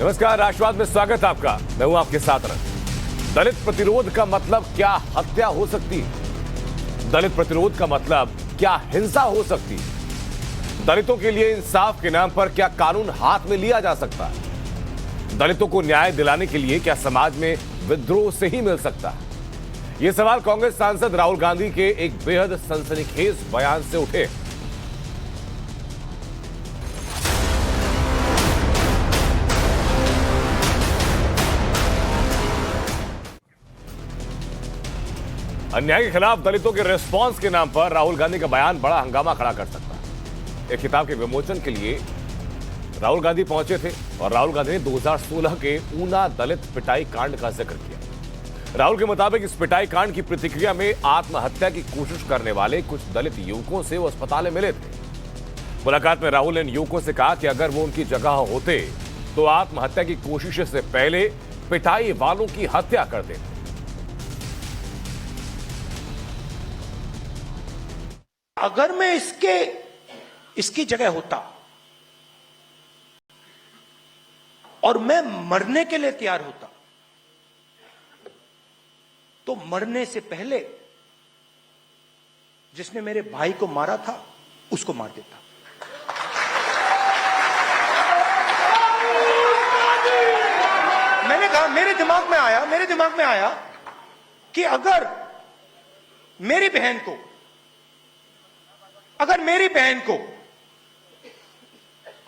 नमस्कार, राष्ट्रवाद में स्वागत आपका। मैं हूं आपके साथ रंग। दलित प्रतिरोध का मतलब क्या हत्या हो सकती है? दलित प्रतिरोध का मतलब क्या हिंसा हो सकती है? दलितों के लिए इंसाफ के नाम पर क्या कानून हाथ में लिया जा सकता है? दलितों को न्याय दिलाने के लिए क्या समाज में विद्रोह से ही मिल सकता है? ये सवाल कांग्रेस सांसद राहुल गांधी के एक बेहद सनसनीखेज बयान से उठे। अन्याय के खिलाफ दलितों के रिस्पांस के नाम पर राहुल गांधी का बयान बड़ा हंगामा खड़ा कर सकता है। एक किताब के विमोचन के लिए राहुल गांधी पहुंचे थे और राहुल गांधी ने 2016 के ऊना दलित पिटाई कांड का जिक्र किया। राहुल के मुताबिक इस पिटाई कांड की प्रतिक्रिया में आत्महत्या की कोशिश करने वाले कुछ दलित युवकों से वो अस्पताल में मिले थे। मुलाकात में राहुल ने इन युवकों से कहा कि अगर वो उनकी जगह होते तो आत्महत्या की कोशिश से पहले पिटाई वालों की हत्या कर देते। अगर मैं इसकी जगह होता और मैं मरने के लिए तैयार होता तो मरने से पहले जिसने मेरे भाई को मारा था उसको मार देता। मैंने कहा, मेरे दिमाग में आया कि अगर मेरी बहन को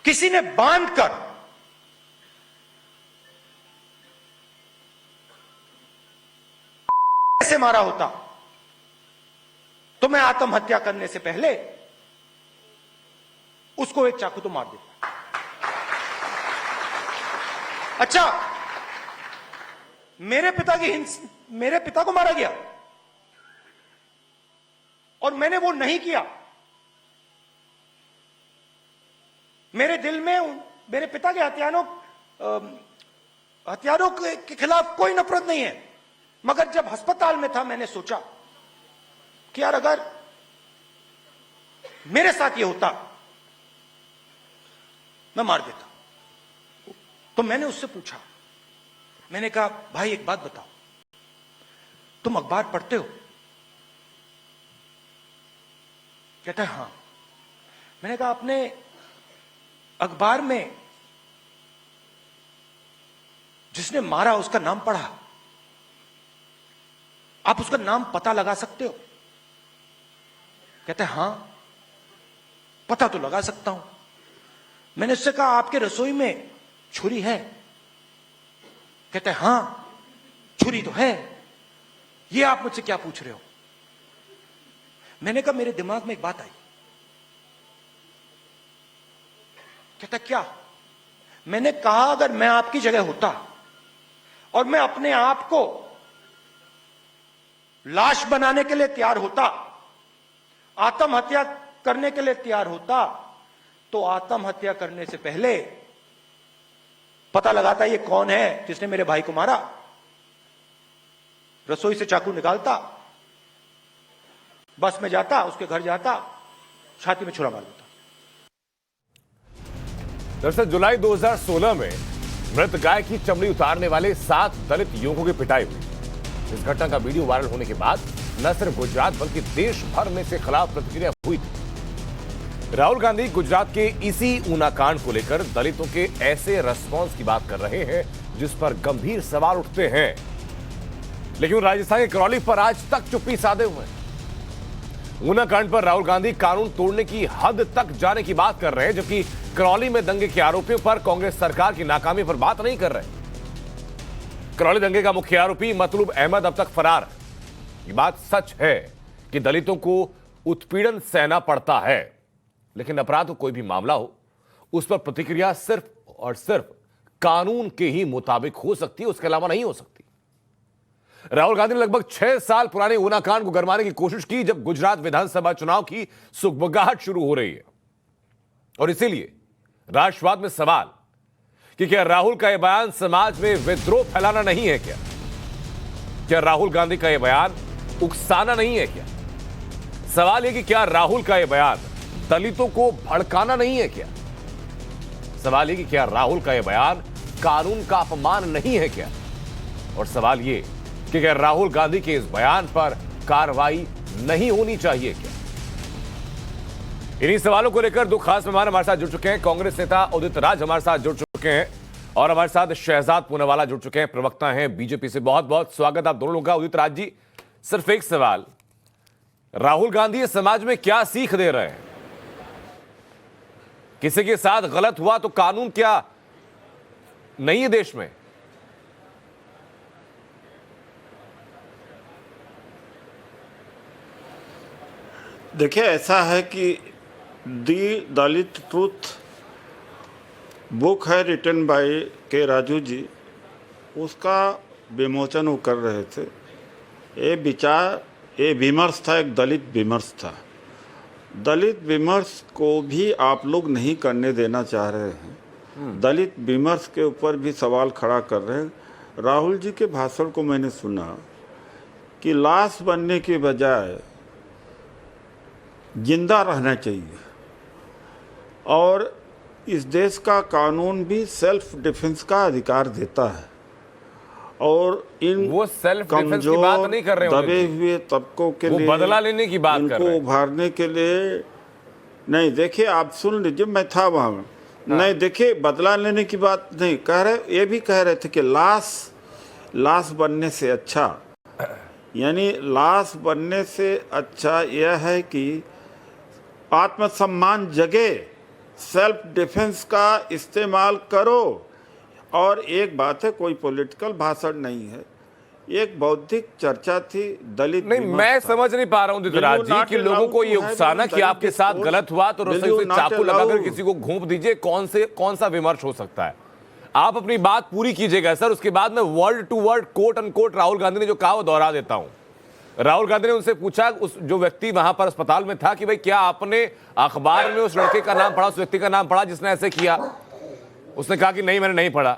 किसी ने बांधकर ऐसे मारा होता तो मैं आत्महत्या करने से पहले उसको एक चाकू तो मार देता। अच्छा, मेरे पिता को मारा गया और मैंने वो नहीं किया। मेरे दिल में मेरे पिता के हत्यारों के खिलाफ कोई नफरत नहीं है, मगर जब अस्पताल में था मैंने सोचा कि यार अगर मेरे साथ ये होता मैं मार देता। तो मैंने उससे पूछा, मैंने कहा, भाई एक बात बताओ, तुम अखबार पढ़ते हो? कहता है हां। मैंने कहा, आपने अखबार में जिसने मारा उसका नाम पढ़ा? आप उसका नाम पता लगा सकते हो? कहते हैं हां, पता तो लगा सकता हूं। मैंने उससे कहा, आपके रसोई में छुरी है? कहते हैं हां, छुरी तो है। ये आप मुझसे क्या पूछ रहे हो? मैंने कहा, मेरे दिमाग में एक बात आई। कहता क्या? मैंने कहा, अगर मैं आपकी जगह होता और मैं अपने आप को लाश बनाने के लिए तैयार होता, आत्महत्या करने के लिए तैयार होता, तो आत्महत्या करने से पहले पता लगाता ये कौन है जिसने मेरे भाई को मारा, रसोई से चाकू निकालता, बस में जाता, उसके घर जाता, छाती में छुरा मार देता। दरअसल जुलाई 2016 में मृत गाय की चमड़ी उतारने वाले 7 दलित युवकों की पिटाई हुई। इस घटना का वीडियो वायरल होने के बाद न सिर्फ गुजरात बल्कि देश भर में इसके खिलाफ प्रतिक्रिया हुई थी। राहुल गांधी गुजरात के इसी ऊना कांड को लेकर दलितों के ऐसे रिस्पांस की बात कर रहे हैं जिस पर गंभीर सवाल उठते हैं, लेकिन राजस्थान के करौली पर आज तक चुप्पी साधे हुए हैं। ऊना कांड पर राहुल गांधी कानून तोड़ने की हद तक जाने की बात कर रहे हैं, जबकि करौली में दंगे के आरोपियों पर कांग्रेस सरकार की नाकामी पर बात नहीं कर रहे। करौली दंगे का मुख्य आरोपी मतलूब अहमद अब तक फरार है। ये बात सच है कि दलितों को उत्पीड़न सहना पड़ता है, लेकिन अपराध कोई भी मामला हो उस पर प्रतिक्रिया सिर्फ और सिर्फ कानून के ही मुताबिक हो सकती है, उसके अलावा नहीं हो सकती। राहुल गांधी ने लगभग 6 साल पुराने ऊना कांड को गरमाने की कोशिश की जब गुजरात विधानसभा चुनाव की सुगबुगाहट शुरू हो रही है, और इसीलिए राष्ट्रवाद में सवाल कि क्या राहुल का यह बयान समाज में विद्रोह फैलाना नहीं है? क्या राहुल गांधी का यह बयान उकसाना नहीं है? क्या सवाल यह कि क्या राहुल का यह बयान दलितों को भड़काना नहीं है? क्या सवाल यह कि क्या राहुल का यह बयान कानून का अपमान नहीं है क्या? और सवाल ये कि क्या राहुल गांधी के इस बयान पर कार्रवाई नहीं होनी चाहिए क्या? इन्हीं सवालों को लेकर दो खास मेहमान हमारे साथ जुड़ चुके हैं। कांग्रेस नेता उदित राज हमारे साथ जुड़ चुके हैं और हमारे साथ शहजाद पूनावाला जुड़ चुके हैं, प्रवक्ता हैं बीजेपी से। बहुत बहुत स्वागत आप दोनों लोगों का। उदित राज जी, सिर्फ एक सवाल, राहुल गांधी समाज में क्या सीख दे रहे हैं? किसी के साथ गलत हुआ तो कानून क्या नहीं है देश में? देखिए, ऐसा है कि दी दलित ट्रूथ बुक है रिटन बाय के राजू जी, उसका विमोचन वो कर रहे थे। ये विचार, ये विमर्श था, एक दलित विमर्श था। दलित विमर्श को भी आप लोग नहीं करने देना चाह रहे हैं। दलित विमर्श के ऊपर भी सवाल खड़ा कर रहे हैं। राहुल जी के भाषण को मैंने सुना कि लाश बनने के बजाय जिंदा रहना चाहिए, और इस देश का कानून भी सेल्फ डिफेंस का अधिकार देता है, और इन वो सेल्फ डिफेंस की बात नहीं कर रहे हैं, दबे हुए तबकों के लिए बदला लेने की बात कर रहे हैं, इनको उभारने के लिए नहीं। देखिए, आप सुन लीजिए, मैं था वहाँ में। नहीं, देखिए, बदला लेने की बात नहीं कह रहे, ये भी कह रहे थे कि लाश बनने से अच्छा, यानी लाश बनने से अच्छा यह है कि आत्मसम्मान जगे, सेल्फ डिफेंस का इस्तेमाल करो। और एक बात है, कोई पॉलिटिकल भाषण नहीं है, एक बौद्धिक चर्चा थी, दलित नहीं। मैं समझ नहीं पा रहा हूं उदित राज जी कि लोगों को ये उकसाना कि आपके साथ गलत हुआ तो रसोई से चाकू लगाकर किसी को घूंप दीजिए, कौन सा विमर्श हो सकता है? आप अपनी बात पूरी कीजिएगा सर, उसके बाद मैं word to word quote unquote Rahul Gandhi ने जो कहा वो दोहरा देता हूं। राहुल गांधी ने उनसे पूछा, उस जो व्यक्ति वहां पर अस्पताल में था, कि भाई क्या आपने अखबार में उस लड़के का नाम पढ़ा, उस व्यक्ति का नाम पढ़ा जिसने ऐसे किया? उसने कहा कि नहीं, मैंने नहीं पढ़ा।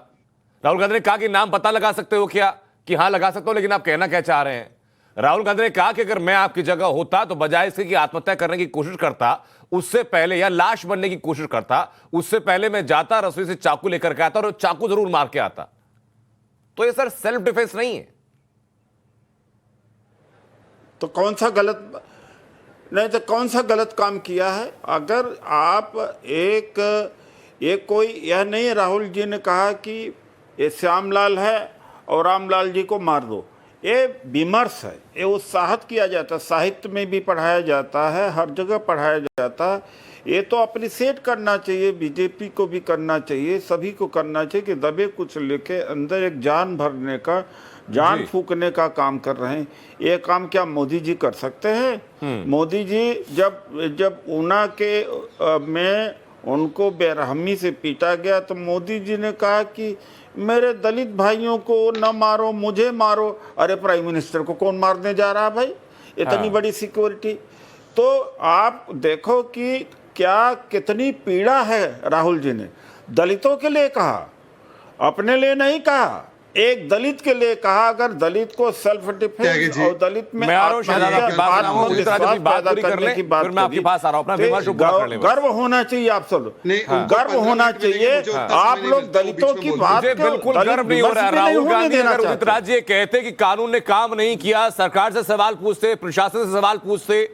राहुल गांधी ने कहा कि नाम पता लगा सकते हो क्या? कि हाँ लगा सकता हूं, लेकिन आप कहना क्या चाह रहे हैं? राहुल गांधी ने कहा कि अगर मैं आपकी जगह होता तो बजाय इसके कि आत्महत्या करने की कोशिश करता, उससे पहले, या लाश बनने की कोशिश करता, उससे पहले मैं जाता, रसोई से चाकू लेकर के आता और चाकू जरूर मार के आता। तो ये सर सेल्फ डिफेंस नहीं है तो कौन सा गलत, नहीं तो कौन सा गलत काम किया है? अगर आप एक कोई, यह नहीं, राहुल जी ने कहा कि ये श्यामलाल है और रामलाल जी को मार दो, ये विमर्श है, ये उत्साहित किया जाता है, साहित्य में भी पढ़ाया जाता है, हर जगह पढ़ाया जाता है। ये तो अप्रिशिएट करना चाहिए, बीजेपी को भी करना चाहिए, सभी को करना चाहिए कि दबे कुछ लेके अंदर एक जान भरने का, जान फूकने का काम कर रहे हैं। ये काम क्या मोदी जी कर सकते हैं? मोदी जी जब ऊना के में उनको बेरहमी से पीटा गया तो मोदी जी ने कहा कि मेरे दलित भाइयों को न मारो, मुझे मारो। अरे प्राइम मिनिस्टर को कौन मारने जा रहा भाई? इतनी बड़ी सिक्योरिटी। तो आप देखो कि क्या कितनी पीड़ा है। राहुल जी ने दलितों के लिए कहा, अपने लिए नहीं कहा, एक दलित के लिए कहा। अगर दलित को सेल्फ डिफेंस और दलित में गर्व होना चाहिए, आप सब गर्व होना चाहिए। आप लोग दलितों की बात बिल्कुल गर्व नहीं हो रहा है। राहुल गांधी अगर उदित राज ये कहते कि कानून ने काम नहीं किया, सरकार से सवाल पूछते, प्रशासन से सवाल पूछते,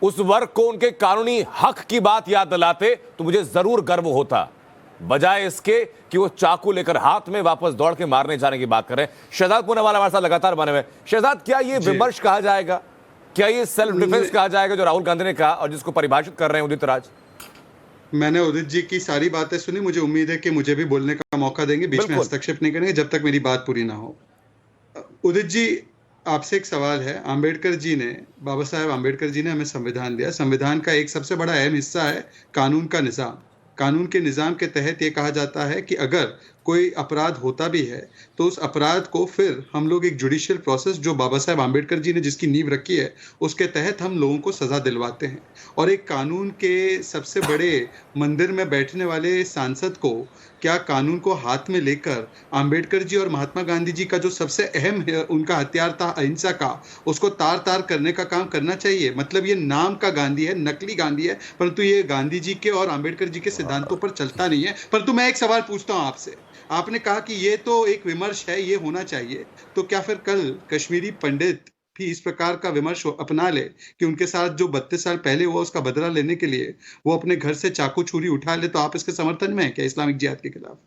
उस वर्ग को उनके कानूनी हक की बात याद दिलाते, तो मुझे जरूर गर्व होता, बजाय इसके कि वो चाकू लेकर हाथ में वापस दौड़ के मारने जाने की बात कर रहे हैं। शहजाद पूनावाला हमारे साथ लगातार बने हुए। शहजाद, क्या ये विमर्श कहा जाएगा, क्या ये सेल्फ डिफेंस कहा जाएगा जो राहुल गांधी ने कहा और जिसको परिभाषित कर रहे हैं उदित राज? मैंने उदित जी की सारी बातें सुनी, मुझे उम्मीद है कि मुझे भी बोलने का मौका देंगे, बीच में हस्तक्षेप नहीं करेंगे जब तक मेरी बात पूरी ना हो। उदित जी, आपसे एक सवाल है। आम्बेडकर जी ने, बाबा साहेब आम्बेडकर जी ने हमें संविधान दिया। संविधान का एक सबसे बड़ा अहम हिस्सा है कानून का निज़ाम। कानून के निज़ाम के तहत ये कहा जाता है कि अगर कोई अपराध होता भी है तो उस अपराध को फिर हम लोग एक जुडिशियल प्रोसेस, जो बाबा साहेब आम्बेडकर जी ने जिसकी नींव रखी है, उसके तहत हम लोगों को सज़ा दिलवाते हैं। और एक कानून के सबसे बड़े मंदिर में बैठने वाले सांसद को क्या कानून को हाथ में लेकर अंबेडकर जी और महात्मा गांधी जी का जो सबसे अहम है उनका हथियार था अहिंसा का, उसको तार तार करने का काम करना चाहिए? मतलब ये नाम का गांधी है, नकली गांधी है, परंतु ये गांधी जी के और अंबेडकर जी के सिद्धांतों पर चलता नहीं है। परंतु मैं एक सवाल पूछता हूं आपसे, आपने कहा कि ये तो एक विमर्श है, ये होना चाहिए, तो क्या फिर कल कश्मीरी पंडित भी इस प्रकार का विमर्श अपना ले कि उनके साथ जो 32 साल पहले हुआ उसका बदला लेने के लिए वो अपने घर से चाकू छुरी उठा ले, तो आप इसके समर्थन में हैं क्या इस्लामिक जिहाद के खिलाफ?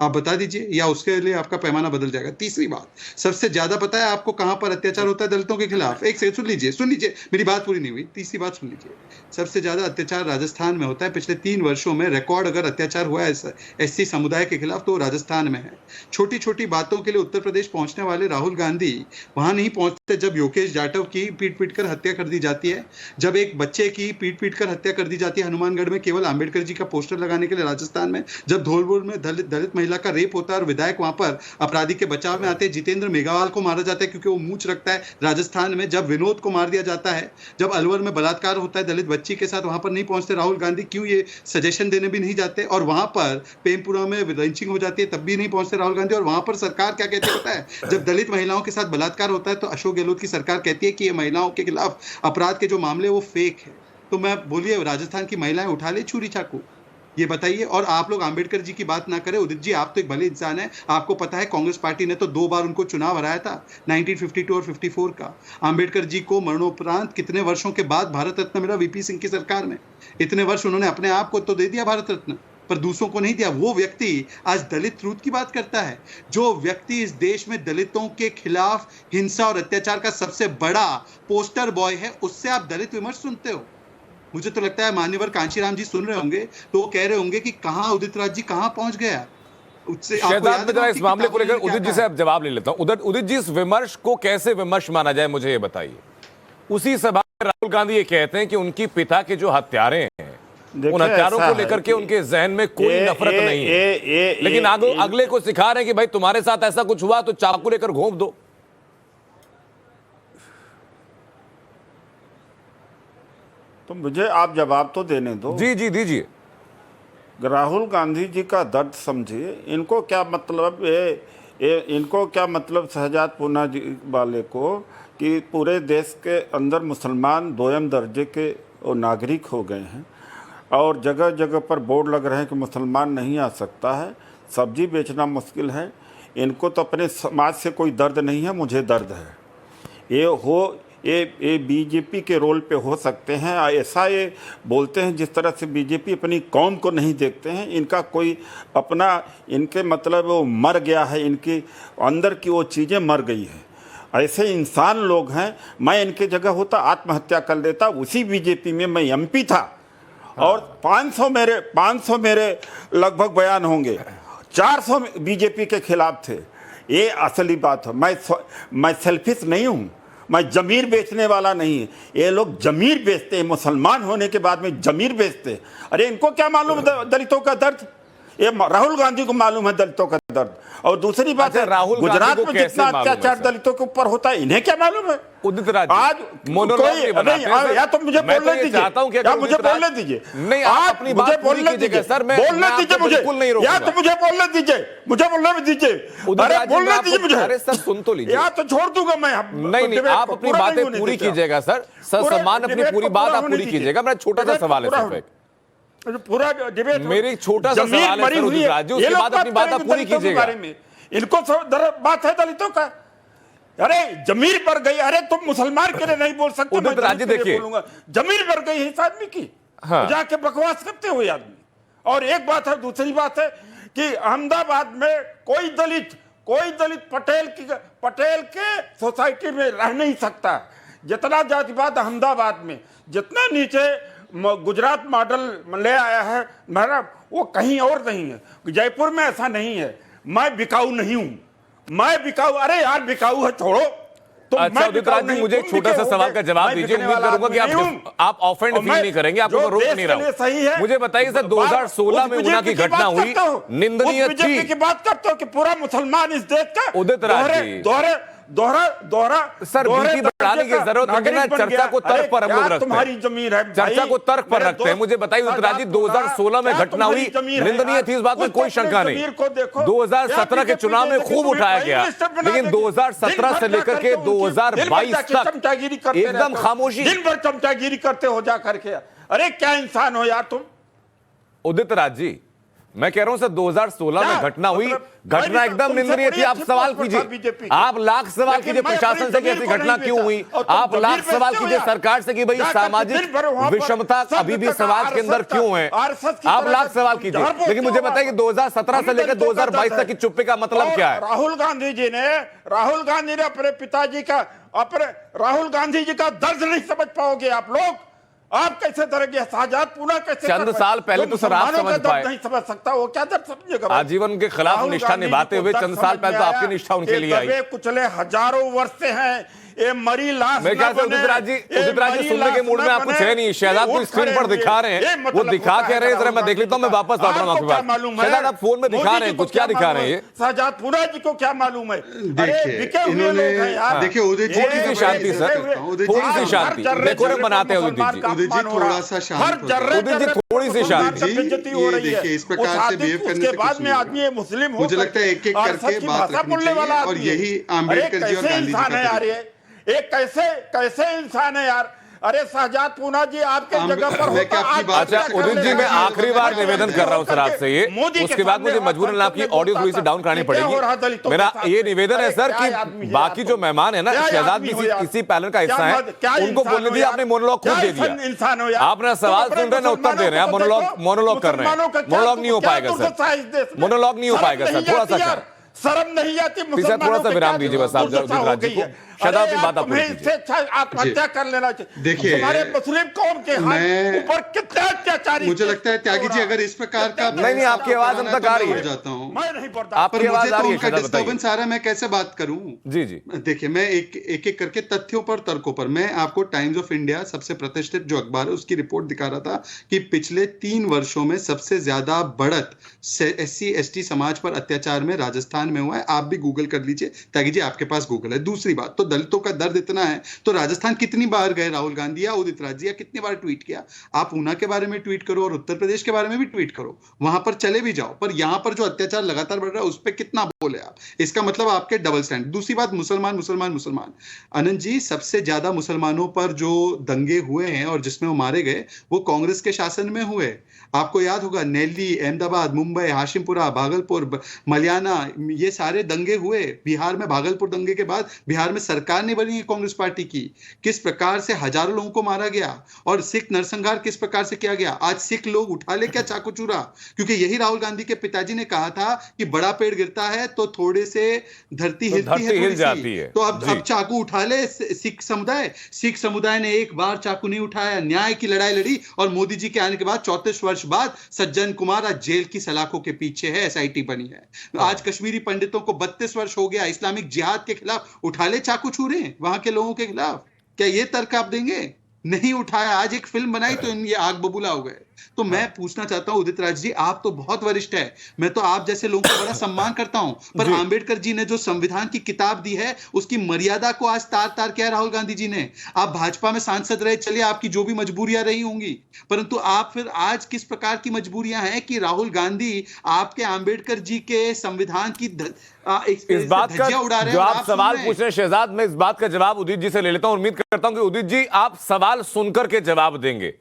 आप बता दीजिए, या उसके लिए आपका पैमाना बदल जाएगा। तीसरी बात, सबसे ज्यादा पता है आपको कहां पर अत्याचार होता है दलितों के खिलाफ? एक से सुन लीजिए, मेरी बात पूरी नहीं हुई, तीसरी बात सुन लीजिए। सबसे ज्यादा अत्याचार राजस्थान में होता है। पिछले 3 वर्षों में रिकॉर्ड अगर अत्याचार हुआ है एससी समुदाय के खिलाफ तो राजस्थान में है। छोटी छोटी बातों के लिए उत्तर प्रदेश पहुंचने वाले राहुल गांधी वहां नहीं पहुंचते जब योगेश जाटव की पीट कर हत्या कर दी जाती है, जब एक बच्चे की पीट कर हत्या कर दी जाती है हनुमानगढ़ में केवल अंबेडकर जी का पोस्टर लगाने के लिए राजस्थान में, जब धौलपुर में दलित महिला का रेप होता है और विधायक वहां पर अपराधी के बचाव में आते हैं, जितेंद्र मेघवाल को मारा जाता है क्योंकि वो मूंछ रखता है राजस्थान में, जब विनोद को मार दिया जाता है, जब अलवर में बलात्कार होता है दलित बच्ची के साथ, वहां पर नहीं पहुंचते राहुल गांधी? क्यों ये सजेशन देने भी नहीं जाते? और वहां पर पेमपुरा में लिंचिंग हो जाती है तब भी नहीं पहुंचते राहुल गांधी। और वहां पर सरकार क्या कहती है पता है? जब दलित महिलाओं के साथ बलात्कार होता है तो अशोक गहलोत की सरकार कहती है कि ये महिलाओं के खिलाफ अपराध के जो मामले वो फेक है। तो मैं बोलिए राजस्थान की महिलाएं उठा ले छुरी चाकू, ये बताइए। और आप लोग अंबेडकर जी की बात ना करें। उदित जी, आप तो एक भले इंसान है, आपको पता है कांग्रेस पार्टी ने तो 2 बार उनको चुनाव हराया था, 1952 और 54 का। अंबेडकर जी को मरणोपरांत कितने वर्षों के बाद भारत रत्न मिला वीपी सिंह की सरकार में। इतने वर्ष उन्होंने अपने आप को तो दे दिया भारत रत्न, पर दूसरों को नहीं दिया। वो व्यक्ति आज दलित ट्रूथ की बात करता है। जो व्यक्ति इस देश में दलितों के खिलाफ हिंसा और अत्याचार का सबसे बड़ा पोस्टर बॉय है, उससे आप दलित विमर्श सुनते हो? मुझे तो लगता है मान्यवर कांशीराम जी सुन रहे होंगे तो वो कह रहे होंगे कि कहां उदित राज जी कहां पहुंच गया। उससे इस मामले को लेकर उदित जी से अब जवाब ले लेता हूं। उदित जी, इस विमर्श को कैसे विमर्श माना जाए मुझे ये बताइए। उसी सभा में राहुल गांधी ये कहते हैं कि उनकी पिता के जो हत्यारे हैं उन हत्यारों को लेकर के उनके जहन में कोई नफरत नहीं है, लेकिन अगले को सिखा रहे हैं कि भाई तुम्हारे साथ ऐसा कुछ हुआ तो चाकू लेकर घोंप दो। तो मुझे आप जवाब तो देने दो। जी जी दीजिए। राहुल गांधी जी का दर्द समझिए। इनको क्या मतलब इनको क्या मतलब शहजाद पूना जी वाले को कि पूरे देश के अंदर मुसलमान 2म दर्जे के नागरिक हो गए हैं और जगह जगह पर बोर्ड लग रहे हैं कि मुसलमान नहीं आ सकता है, सब्जी बेचना मुश्किल है। इनको तो अपने समाज से कोई दर्द नहीं है, मुझे दर्द है। ये बीजेपी के रोल पे हो सकते हैं, ऐसा ये बोलते हैं जिस तरह से बीजेपी अपनी कौम को नहीं देखते हैं। इनका कोई अपना, इनके मतलब वो मर गया है, इनकी अंदर की वो चीज़ें मर गई हैं। ऐसे इंसान लोग हैं। मैं इनके जगह होता आत्महत्या कर लेता। उसी बीजेपी में मैं एमपी था और 500 मेरे लगभग बयान होंगे, 400 बीजेपी के खिलाफ थे। ये असली बात है। मैं सेल्फिश नहीं हूँ, मैं जमीर बेचने वाला नहीं है। ये लोग जमीर बेचते हैं, मुसलमान होने के बाद में जमीर बेचते हैं। अरे इनको क्या मालूम दलितों का दर्द? ये राहुल गांधी को मालूम है दलितों का दर्द। और दूसरी बात है, गुजरात में जितना अत्याचार दलितों के ऊपर होता है इन्हें क्या मालूम है? उदित राज आज कोई या तो मुझे बोलने दीजिए, या मुझे बोलने दीजिए। नहीं, आप अपनी बात बोलने दीजिए सर। मैं बोलने दीजिए मुझे, या तो मुझे बोलने दीजिए, मुझे बोलने दीजिए। अरे बोलने दीजिए मुझे। अरे सर सुन तो लीजिए, या तो छोड़ दूंगा मैं। नहीं, आप अपनी बातें पूरी कीजिएगा सर। सम्मान अपनी पूरी बात आप पूरी कीजिएगा। मेरा छोटा सा सवाल है, पूरा डिबेट मेरी छोटा सा सवाल है उदित राज जी, उसके बाद अपनी बात आप पूरी कीजिएगा। इनको बात है दलितों का। अरे जमीर पर गई। अरे तुम मुसलमान के लिए नहीं बोल सकते, उदित राज जी देखिए, जमीर पर गई है इस आदमी की। हाँ। जाके बकवास करते हुए आदमी। और एक बात है, दूसरी बात है कि अहमदाबाद में कोई दलित पटेल के सोसाइटी में रह नहीं सकता। जितना जातिवाद अहमदाबाद में, जितना नीचे गुजरात मॉडल ले आया है मेरा, वो कहीं और नहीं है। जयपुर में ऐसा नहीं है। मैं बिकाऊ नहीं हूं, मैं बिकाऊ। अरे यार बिकाऊ है छोड़ो। तो अच्छा उदित राज जी, मुझे एक छोटा सा सवाल का जवाब दीजिए। उम्मीद करूंगा कि आप ऑफेंड फील नहीं करेंगे, आपको मैं रोक नहीं रहा हूं। मुझे बताइए सर, 2016 में ऊना की घटना हुई, निंदनीय थी। की बात करते हो कि पूरा मुसलमान इस देश का उदित राज जी दोहरा सर, बीपी बढ़ाने की जरूरत नहीं है, चर्चा को तर्क पर हम लोग रखते हैं। तुम्हारी जमीन है, चर्चा को तर्क पर रखते हैं। मुझे बताइए उत्तराजी, 2016 में घटना हुई, निंदनीय थी, इस बात में कोई शंका नहीं। 2017 के चुनाव में खूब उठाया गया, लेकिन 2017 से लेकर के 2022 तक एकदम खामोशी। दिन भर चमचागिरी करते हो जा करके। अरे क्या इंसान हो यार तुम। उदित राज जी, मैं कह रहा हूं सर, 2016 में घटना हुई, घटना एकदम निंदनीय थी। आप सवाल कीजिए, आप लाख सवाल कीजिए प्रशासन से कि ऐसी घटना क्यों हुई, आप लाख सवाल कीजिए सरकार से कि भाई सामाजिक विषमता अभी भी समाज के अंदर क्यों है, आप लाख सवाल कीजिए, लेकिन मुझे बताइए कि 2017 से लेकर 2022 तक की चुप्पी का मतलब क्या है? राहुल गांधी जी ने अपने पिताजी का, अपने राहुल गांधी जी का दर्द नहीं समझ पाओगे आप लोग। आप कैसे तरह शाहजहां पूना कैसे चंद साल पहले तो सर आप समझ पाए, नहीं समझ सकता, वो क्या दर्द समझेगा? आजीवन के खिलाफ निष्ठा निभाते हुए चंद साल पहले तो आपकी निष्ठा उनके लिए आई। कुचले हजारों वर्ष से हैं, ये मरी लाश। मैं क्या उदित राज जी सुनने के मूड में आप कुछ है नहीं। शहजाद को स्क्रीन पर दिखा रहे हैं, वो दिखा कह रहे हैं, जरा मैं देख लेता हूं, मैं वापस लौट रहा हूं आपके पास। शहजाद आप फोन में दिखा रहे हैं कुछ, क्या दिखा रहे हैं ये? शाहजहां पूना जी को क्या मालूम है? देखिए इन्होंने, देखिए उदित जी थोड़ी सी शांति सर, थोड़ी सी शांति, डेकोरम बनाते हैं उदित जी। उदित जी थोड़ा सा शांत, उदित जी थोड़ी सी शांति। ये देखिए इस प्रकार से बिहेव करने से बाद में आदमी मुस्लिम हो, मुझे लगता है एक एक करके बात रखनी चाहिए, और यही अम्बेडकर जी और गांधी जी का एक कैसे इंसान है यार। अरे शाहजहां पूना जी आपके जगह पर होता। अच्छा उदित जी, मैं आखिरी बार निवेदन कर रहा हूं सर आपसे ये, उसके बाद मुझे मजबूरन आपकी ऑडियो थोड़ी सी डाउन करानी पड़ेगी। मेरा ये निवेदन है सर कि बाकी जो मेहमान है ना, शहजाद भी इसी पैनल का हिस्सा है, उनको बोलने दिया, आपने मोनोलॉग खुद दे दिया। आप ना सवाल सुन रहे हैं ना उत्तर दे रहे हैं, आप मोनोलॉग कर रहे हैं। मोनोलॉग नहीं हो पाएगा सर, मोनोलॉग नहीं हो पाएगा सर, थोड़ा सा सर शर्म नहीं आती मुसलमानों थोड़ा सा विराम दीजिए बस आप उदित राज जी को। शहजाद की बात आप पूरी कीजिए। आत्महत्या कर लेना चाहिए। देखिए हमारे मुस्लिम कौम के ऊपर कितने अत्याचारी, मुझे लगता है त्यागी जी अगर इस प्रकार का नहीं आपकी आवाज हम तक आ रही है, जाता हूं मैं नहीं पढ़ता, आपकी आवाज आ रही है, डिस्टर्बेंस आ रहा है, मैं कैसे बात करूं? जी जी देखिए मैं एक करके तथ्यों पर, तर्कों पर, मैं आपको टाइम्स ऑफ इंडिया सबसे प्रतिष्ठित जो अखबार है उसकी रिपोर्ट दिखा रहा था कि पिछले 3 वर्षों में सबसे ज्यादा बढ़त SC ST समाज पर अत्याचार में राजस्थान में हुआ है। आप भी गूगल कर लीजिए, त्यागी जी आपके पास गूगल है। दूसरी बात, तो दलितों का दर्द इतना है तो राजस्थान कितनी बार गए राहुल गांधी या उदित राज जी, या कितनी बार ट्वीट किया? आप ऊना के बारे में ट्वीट करो और उत्तर प्रदेश के बारे में भी ट्वीट करो, वहां पर चले भी जाओ, पर यहां पर जो अत्याचार लगातार बढ़ रहा है उस पर कितना बोले आप? इसका मतलब आपके डबल स्टैंड। दूसरी बात, मुसलमान अनंत जी, सबसे ज्यादा मुसलमानों पर जो दंगे हुए हैं और जिसमें वो मारे गए वो कांग्रेस के शासन में हुए। आपको याद होगा नेल्ली, अहमदाबाद, मुंबई, हाशिमपुरा, भागलपुर, मलियाना, ये सारे दंगे हुए। बिहार में भागलपुर दंगे के बाद बिहार में सरकार नहीं बनी कांग्रेस पार्टी की। किस प्रकार से हजारों लोगों को मारा गया और सिख नरसंहार किस प्रकार से किया गया। आज सिख लोग उठा ले क्या चाकू चूरा, क्योंकि यही राहुल गांधी के पिताजी ने कहा था कि बड़ा पेड़ गिरता है तो थोड़े से धरती हिलती है, हिल जाती है। तो अब चाकू उठा ले सिख समुदाय ने एक बार चाकू नहीं उठाया, न्याय की लड़ाई लड़ी, और मोदी जी के आने के बाद 34 वर्ष बाद सज्जन कुमार आज जेल की सलाखों के पीछे है, SIT बनी है। आज कश्मीरी पंडितों को 32 वर्ष हो गया इस्लामिक जिहाद के खिलाफ, उठा ले चाकू छूरे वहां के लोगों के खिलाफ। क्या ये तर्क आप देंगे? नहीं उठाया। आज एक फिल्म बनाई तो ये आग बबूला हो गए। तो मैं पूछना चाहता हूं उदित राज जी, आप तो बहुत वरिष्ठ है, मैं तो आप जैसे लोगों का बड़ा सम्मान करता हूं, पर आंबेडकर जी ने जो संविधान की किताब दी है उसकी मर्यादा को आज तार तार किया राहुल गांधी जी ने। आप भाजपा में सांसद रहे, चलिए आपकी जो भी मजबूरियां रही होंगी, परंतु आप फिर आज किस प्रकार की मजबूरियां हैं कि राहुल गांधी आपके आंबेडकर जी के संविधान की इस बात का जो आप सवाल पूछ रहे हैं शहजाद, मैं इस बात का जवाब उदित जी से ले लेता हूं। उम्मीद करता हूं कि उदित जी आप सवाल सुनकर के जवाब देंगे,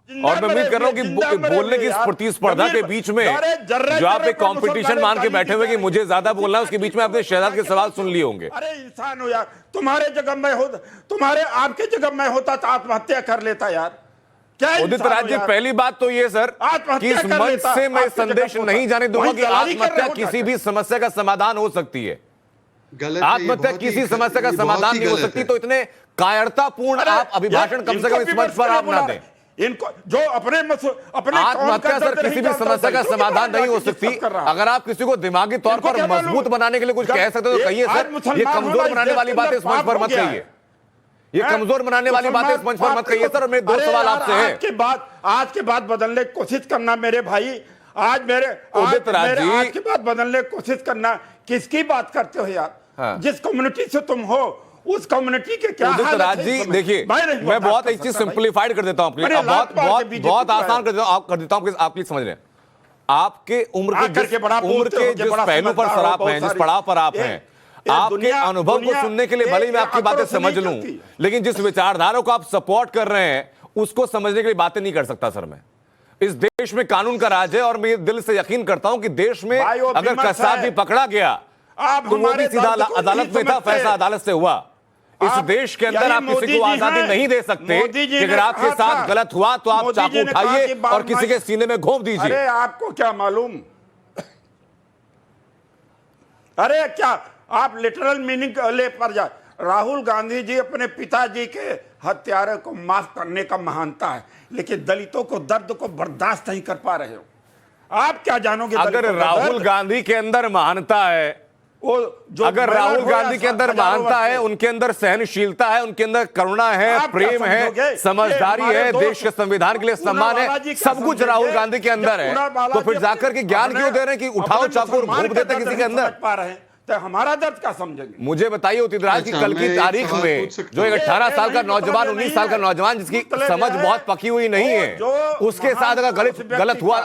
और मैं उम्मीद कर रहा हूं कि बोलने की प्रतिस्पर्धा के बीच में जो आप एक कंपटीशन मान के बैठे हुए कि मुझे ज्यादा बोलना है, उसके बीच में आपने शहजाद के सवाल सुन लिए होंगे। अरे इंसान हो यार, तुम्हारे जगह में हो, आपके जगह में होता तो आत्महत्या कर लेता यार। उदित राज जी, पहली बात तो ये सर कि इस मंच से मैं संदेश नहीं जाने दूंगा कि आत्महत्या किसी भी समस्या का समाधान हो सकती है। आत्महत्या किसी समस्या का समाधान नहीं हो सकती, तो इतने कायरतापूर्ण आप अभिभाषण कम से कम इस मंच पर आप ना दें। इनको जो अपने आत्महत्या सर किसी भी समस्या का समाधान नहीं हो सकती। अगर आप किसी को दिमागी तौर पर मजबूत बनाने के लिए कुछ कह सकते हो तो कहिए सर, ये कमजोर बनाने वाली बात इस मंच पर मत कहिए, ये कमजोर बनाने वाली बातें इस मंच पर मत कहिए सर। और मेरे 2 सवाल आपसे हैं। आज के बाद बदलने की कोशिश करना मेरे भाई, आज के बाद बदलने की कोशिश करना, किसकी बात करते हो यार? हाँ। जिस कम्युनिटी से तुम हो उस कम्युनिटी के क्या उदित हालत राज है जी, इस समय? देखिए मैं बहुत एक चीज सिंप्लीफाइड कर देता हूं आपके लिए, अरे बहुत लात बहुत बीजेपी बहुत को आसान कर देता हूं आप प्लीज समझ रहे हैं। आपके उम्र के जिस पहलू पर सर आप हैं, जिस पड़ाव पर आप हैं, आपके अनुभव को सुनने के लिए भले ही मैं आपकी बातें समझ लूं, लेकिन जिस विचारधारा को आप सपोर्ट कर रहे हैं उसको समझने के लिए बातें नहीं कर सकता सर मैं। इस देश में कानून का राज है और मैं दिल से यकीन करता हूं कि देश में अगर कसाब भी पकड़ा गया तो वो भी सीधा अदालत में था, फैसला अदालत से हुआ। इस देश के अंदर आप किसी को आजादी नहीं दे सकते कि अगर आपके साथ गलत हुआ तो आप चाकू उठाइए और किसी के सीने में घोंप दीजिए। अरे आपको क्या मालूम, अरे क्या आप लिटरल मीनिंग ले पर जा। राहुल गांधी जी अपने पिताजी के हत्यारे को माफ करने का महानता है, लेकिन दलितों को दर्द को बर्दाश्त नहीं कर पा रहे हो। आप क्या जानोगे अगर राहुल गांधी के अंदर महानता है, अगर राहुल गांधी के अंदर महानता है, उनके अंदर सहनशीलता है, उनके अंदर करुणा है, प्रेम है, समझदारी है, देश के संविधान के लिए सम्मान है, सब कुछ राहुल गांधी के अंदर है, तो फिर जाकर के ज्ञान क्यों दे रहे हैं कि उठाओ चाकू और घोंप देते किसी के अंदर? पा रहे हैं तो हमारा दर्द क्या समझेंगे? मुझे बताइए उदित राज की कल की तारीख में जो एक 18 साल का नौजवान, 19 साल का नौजवान जिसकी समझ बहुत पकी हुई नहीं है, उसके साथ अगर गलत हुआ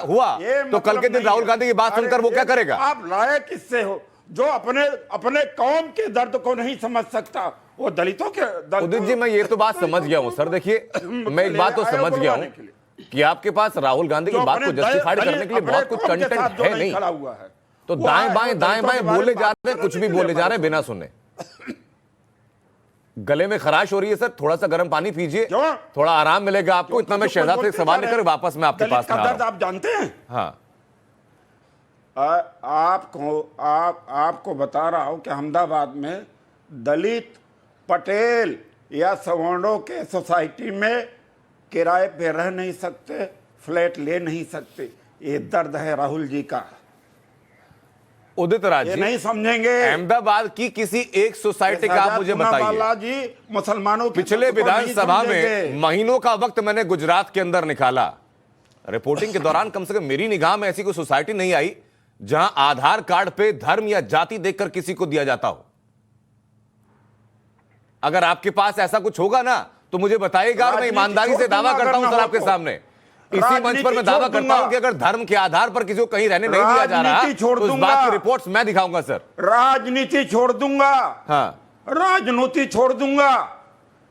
तो कल के दिन राहुल गांधी की बात सुनकर वो क्या करेगा? आप लायक किससे हो जो अपने कौम के दर्द को नहीं समझ सकता, वो दलितों के दर्द। उदित जी मैं ये तो बात समझ गया हूं सर, देखिए मैं एक बात तो समझ गया हूं कि आपके पास राहुल गांधी की बात को जस्टिफाइड करने के लिए बहुत कुछ कंटेंट है नहीं, तो दाएं बाएं बोले जा रहे हैं, कुछ भी बोले जा रहे हैं बिना सुने। गले में खराश हो रही है सर, थोड़ा सा गर्म पानी पीजिए, थोड़ा आराम मिलेगा आपको। इतना मैं शहजाद से सवाल लेकर वापस मैं आपके पास में आ रहा हूं। आप जानते हैं, हाँ आपको बता रहा हूं कि अहमदाबाद में दलित, पटेल या सवर्णों के सोसाइटी में किराए पे रह नहीं सकते, फ्लैट ले नहीं सकते। ये दर्द है राहुल जी का। उदित राज जी नहीं समझेंगे। अहमदाबाद की किसी एक सोसाइटी का आप मुझे बताइए जी, मुसलमानों पिछले विधानसभा में महीनों का वक्त मैंने गुजरात के अंदर निकाला, रिपोर्टिंग के दौरान कम से कम मेरी निगाह में ऐसी कोई सोसाइटी नहीं आई जहां आधार कार्ड पे धर्म या जाति देखकर किसी को दिया जाता हो। अगर आपके पास ऐसा कुछ होगा ना तो मुझे बताइएगा, और मैं ईमानदारी से दावा करता हूं सर आपके सामने, इसी मंच पर मैं दावा करता हूं कि अगर धर्म के आधार पर किसी को कहीं रहने नहीं दिया जा रहा तो उस बात की रिपोर्ट्स मैं दिखाऊंगा सर। राजनीति छोड़ दूंगा, हाँ राजनीति छोड़ दूंगा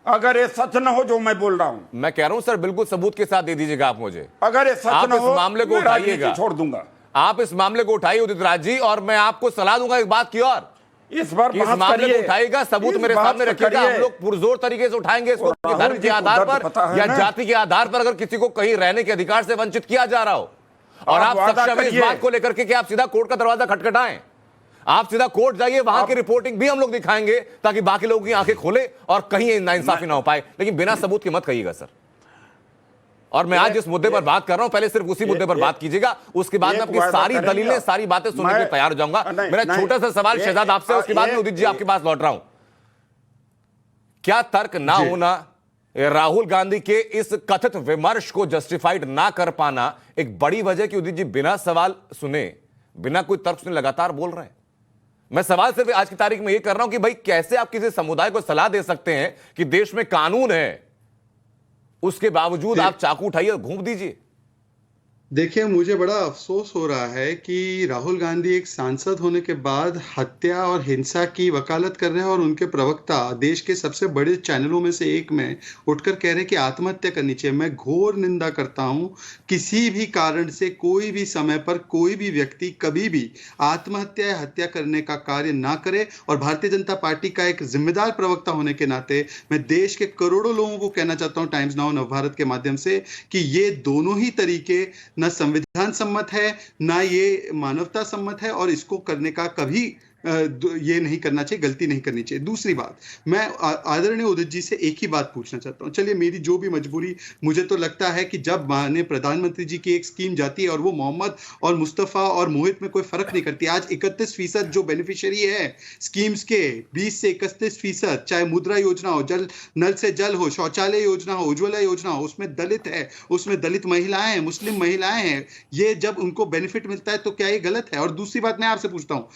अगर ये सच न हो जो मैं बोल रहा हूं। मैं कह रहा हूं सर बिल्कुल सबूत के साथ दे दीजिएगा आप मुझे। अगर ये सच न हो इस मामले को उठाइएगा, छोड़ दूंगा। आप इस मामले को उठाइए उदित राज जी, और मैं आपको सलाह दूंगा एक बात की और, इस बार इस मामले को उठाएगा, सबूत मेरे सामने रखिएगा, हम लोग पुरजोर तरीके से उठाएंगे इसको। धर्म के आधार पर या जाति के आधार पर अगर किसी को कहीं रहने के अधिकार से वंचित किया जा रहा हो और आप सक्षम हैं इस बात को लेकर के कि आप सीधा कोर्ट का दरवाजा खटखटाएं, आप सीधा कोर्ट जाइए, वहां की रिपोर्टिंग भी हम लोग दिखाएंगे ताकि बाकी लोगों की आंखें खोले और कहीं नाइंसाफी ना हो पाए, लेकिन बिना सबूत के मत कहिएगा सर। और मैं आज जिस मुद्दे पर बात कर रहा हूं पहले सिर्फ उसी मुद्दे पर बात कीजिएगा, उसके बाद में आपकी सारी दलीलें, सारी बातें सुनने के लिए तैयार हो जाऊंगा। मेरा छोटा सा सवाल शहजाद आपसे, उसके बाद में उदित जी आपके पास लौट रहा हूं। क्या तर्क ना होना, राहुल गांधी के इस कथित विमर्श को जस्टिफाइड ना कर पाना एक बड़ी वजह की उदित जी बिना सवाल सुने, बिना कोई तर्क सुने लगातार बोल रहे हैं? मैं सवाल सिर्फ आज की तारीख में यह कर रहा हूं कि भाई कैसे आप किसी समुदाय को सलाह दे सकते हैं कि देश में कानून है, उसके बावजूद आप चाकू उठाइए और घूम दीजिए? देखिए, मुझे बड़ा अफसोस हो रहा है कि राहुल गांधी एक सांसद होने के बाद हत्या और हिंसा की वकालत कर रहे हैं और उनके प्रवक्ता देश के सबसे बड़े चैनलों में से एक में उठकर कह रहे हैं कि आत्महत्या करनी चाहिए। मैं घोर निंदा करता हूं, किसी भी कारण से कोई भी समय पर कोई भी व्यक्ति कभी भी आत्महत्या या हत्या करने का कार्य ना करे। और भारतीय जनता पार्टी का एक जिम्मेदार प्रवक्ता होने के नाते मैं देश के करोड़ों लोगों को कहना चाहता हूं, टाइम्स नाउ नवभारत के माध्यम से, कि ये दोनों ही तरीके न संविधान सम्मत है, ना ये मानवता सम्मत है, और इसको करने का कभी ये नहीं करना चाहिए, गलती नहीं करनी चाहिए। दूसरी बात, मैं आदरणीय उदित जी से एक ही बात पूछना चाहता हूं। चलिए, मेरी जो भी मजबूरी, मुझे तो लगता है कि जब माननीय प्रधानमंत्री जी की एक स्कीम जाती है और वो मोहम्मद और मुस्तफ़ा और मोहित में कोई फर्क नहीं करती। आज 31% जो बेनिफिशियरी है स्कीम्स के, 20 से 31%, चाहे मुद्रा योजना हो, जल नल से जल हो, शौचालय योजना हो, उज्ज्वला योजना हो, उसमें दलित है, उसमें दलित महिलाएं हैं, मुस्लिम महिलाएं हैं। ये जब उनको बेनिफिट मिलता है तो क्या ये गलत है? और दूसरी बात मैं आपसे पूछता हूँ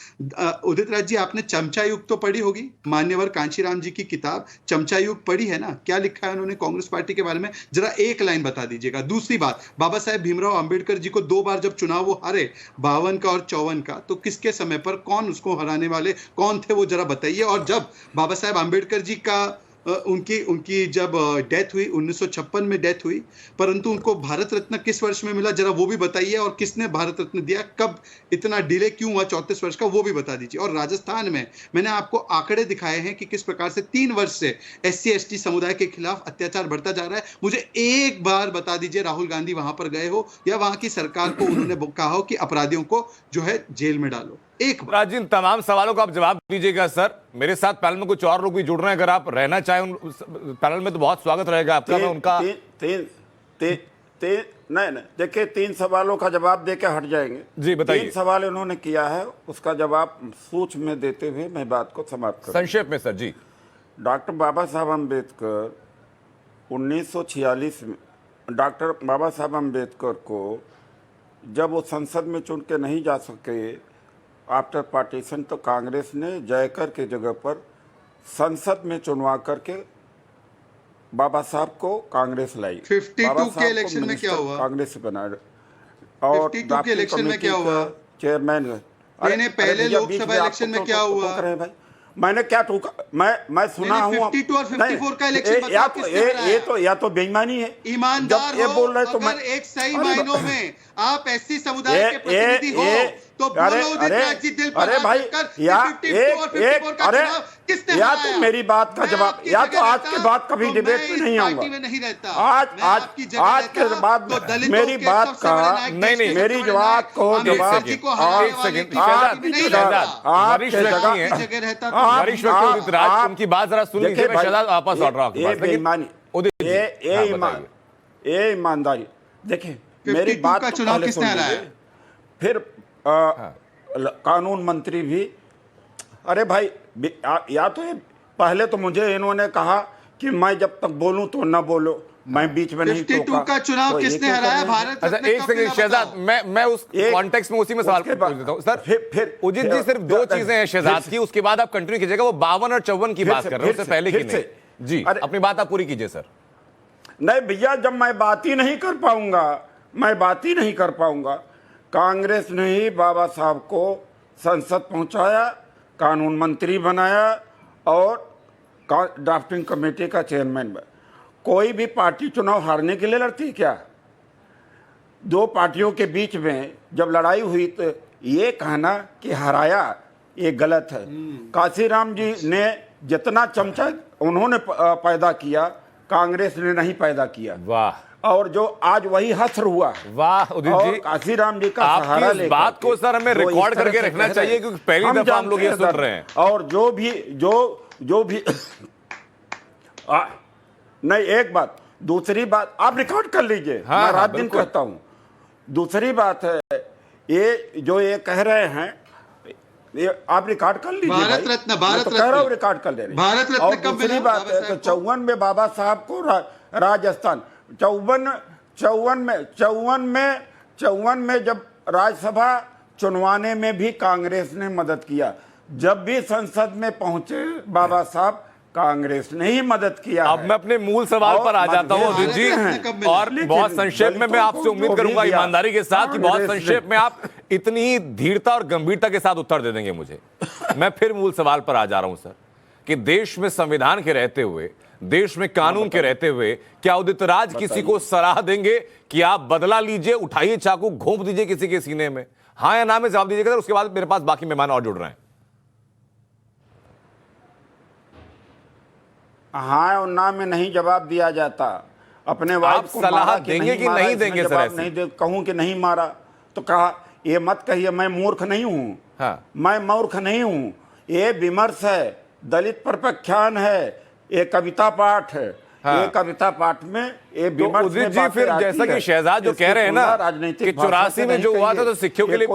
उदित राज जी, आपने चमचा युग तो पढ़ी होगी, मान्यवर कांशीराम जी की किताब चमचा युग पढ़ी है ना? क्या लिखा है उन्होंने कांग्रेस पार्टी के बारे में, जरा एक लाइन बता दीजिएगा। दूसरी बात, बाबा साहेब भीमराव अंबेडकर जी को 2 बार जब चुनाव वो हारे, 52 का और 54 का, तो किसके समय पर कौन उसको हराने वाले कौन थे वो जरा बताइए। और जब बाबा साहेब अंबेडकर जी का उनकी जब डेथ हुई 1956 में डेथ हुई, परंतु उनको भारत रत्न किस वर्ष में मिला जरा वो भी बताइए, और किसने भारत रत्न दिया, कब इतना डिले क्यों हुआ 34 वर्ष का, वो भी बता दीजिए। और राजस्थान में मैंने आपको आंकड़े दिखाए हैं कि किस प्रकार से 3 वर्ष से SC/ST समुदाय के खिलाफ अत्याचार बढ़ता जा रहा है। मुझे एक बार बता दीजिए राहुल गांधी वहां पर गए हो या वहां की सरकार को उन्होंने कहा हो कि अपराधियों को जो है जेल में डालो। एक बार राज, इन तमाम सवालों का आप जवाब दीजिएगा सर। मेरे साथ पैनल में कुछ और लोग भी जुड़ रहे हैं, अगर आप रहना चाहें उन पैनल में तो बहुत स्वागत रहेगा आपका। मैं उनका नहीं देखिए, 3 सवालों का जवाब देके हट जाएंगे। जी बताइए। 3 सवाल उन्होंने किया है, उसका जवाब सूक्ष्म में देते हुए मैं बात को समाप्त करूं। संक्षेप में सर जी। डॉक्टर बाबा साहब अम्बेडकर 1946 में, डॉक्टर बाबा साहब अम्बेडकर को जब वो संसद में चुन के नहीं जा सके आफ्टर पार्टीशन, तो कांग्रेस ने जयकर के जगह पर संसद में चुनवा करके बाबा साहब को कांग्रेस लाई। 52 के इलेक्शन में क्या हुआ? कांग्रेस से बनाया। और 52 के इलेक्शन में क्या हुआ? चेयरमैन पहले लोकसभा इलेक्शन में क्या हुआ? भाई मैंने क्या टूका? मैं सुना हूँ 52 और 54 का इलेक्शन बताओ किसने हराया? या तो बेईमानी है। ईमानदार ये हो, बोल रहे तो अगर एक सही मायनों में आप SC समुदाय के प्रतिनिधि हो तो बोलो उदित राज जी, दिल पर अरे भाई, या 52 और 54 का चुनाव किसने या हराया? तो मेरी बात का जवाब, या तो आज के बाद कभी डिबेट में नहीं आऊंगा। आज के बाद मेरी बात का नहीं मेरी बात को जवाब उदित राज, उनकी बात जरा सुन लीजिए। मैं शहजाद वापस लौट रहा हूं। ये ईमानदारी देखिए, मेरी बात का चुनाव किसने हराया? फिर कानून मंत्री भी, अरे भाई या तो पहले तो मुझे इन्होंने कहा कि मैं जब तक बोलूं तो न बोलो, मैं बीच में नहीं टोका। 52 का चुनाव किसने हराया? भारत अच्छा एक सेकंड शहजाद, मैं उस कॉन्टेक्स्ट में उसी में सवाल पूछ देता हूं सर। फिर उदित जी, सिर्फ 2 चीजें हैं शहजाद की, उसके बाद आप कंटिन्यू कीजिएगा। वो 52 और 54 की बात कर रहे हैं, उससे पहले की नहीं। जी अपनी बात आप पूरी कीजिए सर। नहीं भैया, जब मैं बात ही नहीं कर पाऊंगा, कांग्रेस ने ही बाबा साहब को संसद पहुंचाया, कानून मंत्री बनाया और ड्राफ्टिंग कमेटी का चेयरमैन बना। कोई भी पार्टी चुनाव हारने के लिए लड़ती है क्या? 2 पार्टियों के बीच में जब लड़ाई हुई तो ये कहना कि हराया, ये गलत है। कांशीराम जी ने जितना चमचा उन्होंने पैदा किया, कांग्रेस ने नहीं पैदा किया। वाह। और जो आज वही हसर हुआ। वाह उदित जी, कांशीराम जी का सहारा आपकी इस बात को सर हमें रिकॉर्ड करके रखना चाहिए, क्योंकि पहली दफा हम लोग ये सुन रहे हैं। और जो भी नहीं, एक बात। दूसरी बात आप रिकॉर्ड कर लीजिए, मैं रात दिन कहता हूं। दूसरी बात है, ये जो ये कह रहे हैं, ये आप रिकॉर्ड कर लीजिए। भारत रत्न कह रहा हूं, रिकॉर्ड कर ले रहे। भारत रत्न और कब दूसरी मिला बात है, 54 में बाबा साहब को राजस्थान, 54 में जब राज्यसभा चुनवाने में भी कांग्रेस ने मदद किया। जब भी संसद में पहुंचे बाबा साहब, कांग्रेस ने ही मदद किया। अब मैं अपने मूल सवाल पर आ जाता हूं उदित जी, और बहुत संक्षेप में मैं आपसे उम्मीद करूंगा ईमानदारी के साथ कि बहुत संक्षेप में आप इतनी धीरता और गंभीरता के साथ उत्तर दे देंगे मुझे। मैं फिर मूल सवाल पर आ जा रहा हूं सर, कि देश में संविधान के रहते हुए, देश में कानून के रहते हुए, क्या उदित राज किसी को सलाह देंगे कि आप बदला लीजिए, उठाइए चाकू, घोंप दीजिए किसी के सीने में? हाँ या ना में जवाब दीजिएगा। उसके बाद मेरे पास बाकी मेहमान और जुड़ रहे हैं। हाँ और ना में नहीं जवाब दिया जाता। अपने आप सलाह देंगे कि नहीं देंगे सर? ऐसे नहीं कहूं कि नहीं मारा तो कहा, ये मत कहिए मैं मूर्ख नहीं हूं। हाँ। मैं मूर्ख नहीं हूं, ये विमर्श है, दलित प्रपख्यान है, ये कविता पाठ है। हाँ। ये कविता पाठ में ये विमर्श उदित जी, फिर जैसा कि शहजाद जो कह रहे हैं ना कि 84 में जो हुआ था, तो सिखों के लिए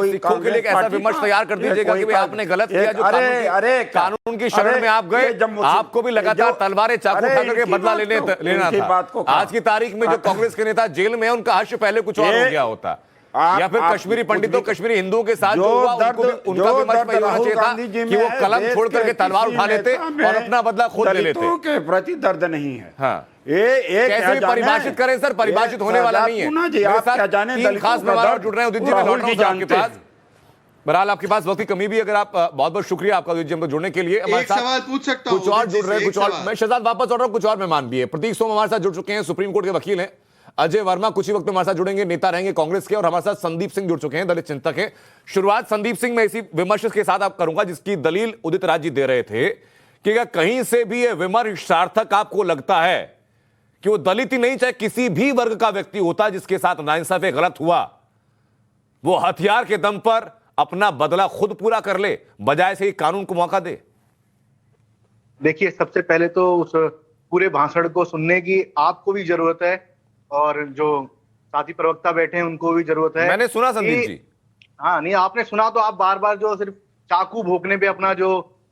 एक ऐसा विमर्श तैयार कर दीजिएगा कि आपने गलत किया, जो कानून की शरण में आप गए, आपको भी लगातार तलवारें चाकू उठा करके बदला लेना था। आज की तारीख में जो कांग्रेस के नेता जेल में है, उनका हश्र पहले कुछ और हो गया होता। या फिर कश्मीरी पंडितों कश्मीरी हिंदुओं के साथ जो हुआ उनका भी मंच में होना चाहिए था कि वो कलम छोड़ करके तलवार उठा लेते और अपना बदला खुद ले लेते। दलितों के प्रति दर्द नहीं है। हाँ, ये कैसे भी परिभाषित करें सर, परिभाषित होने वाला नहीं है। आप क्या जाने, तीन खास मेहमान जुड़ रहे हैं। उदित जी, मैं लौट रहा हूं आपके पास। बहरहाल आपके पास वक्त की कमी भी, अगर आप बहुत बहुत शुक्रिया आपका उदित जी हमको जुड़ने के लिए। एक सवाल पूछ सकता हूं? कुछ और जुड़ रहे हैं, कुछ और। मैं शहजाद वापस लौट रहा हूं, कुछ और मेहमान भी है। प्रतीक सोम हमारे साथ जुड़ चुके हैं, सुप्रीम कोर्ट के वकील हैं। अजय वर्मा कुछ ही वक्त में हमारे साथ जुड़ेंगे, नेता रहेंगे कांग्रेस के। और हमारे साथ संदीप सिंह जुड़ चुके हैं, दलित चिंतक हैं। शुरुआत संदीप सिंह में इसी विमर्श के साथ आप करूंगा जिसकी दलील उदित राज जी दे रहे थे कि अगर कहीं से भी यह विमर्श सार्थक आपको लगता है कि वो दलित ही नहीं, चाहे किसी भी वर्ग का व्यक्ति होता जिसके साथ नाइंसाफी गलत हुआ, वो हथियार के दम पर अपना बदला खुद पूरा कर ले, बजाय से ही कानून को मौका दे। देखिए, सबसे पहले तो उस पूरे भाषण को सुनने की आपको भी जरूरत है और जो साथी प्रवक्ता बैठे हैं उनको भी जरूरत है। मैंने सुना संदीप जी। हाँ, नहीं आपने सुना तो आप बार बार जो सिर्फ चाकू भोंकने पे अपना जो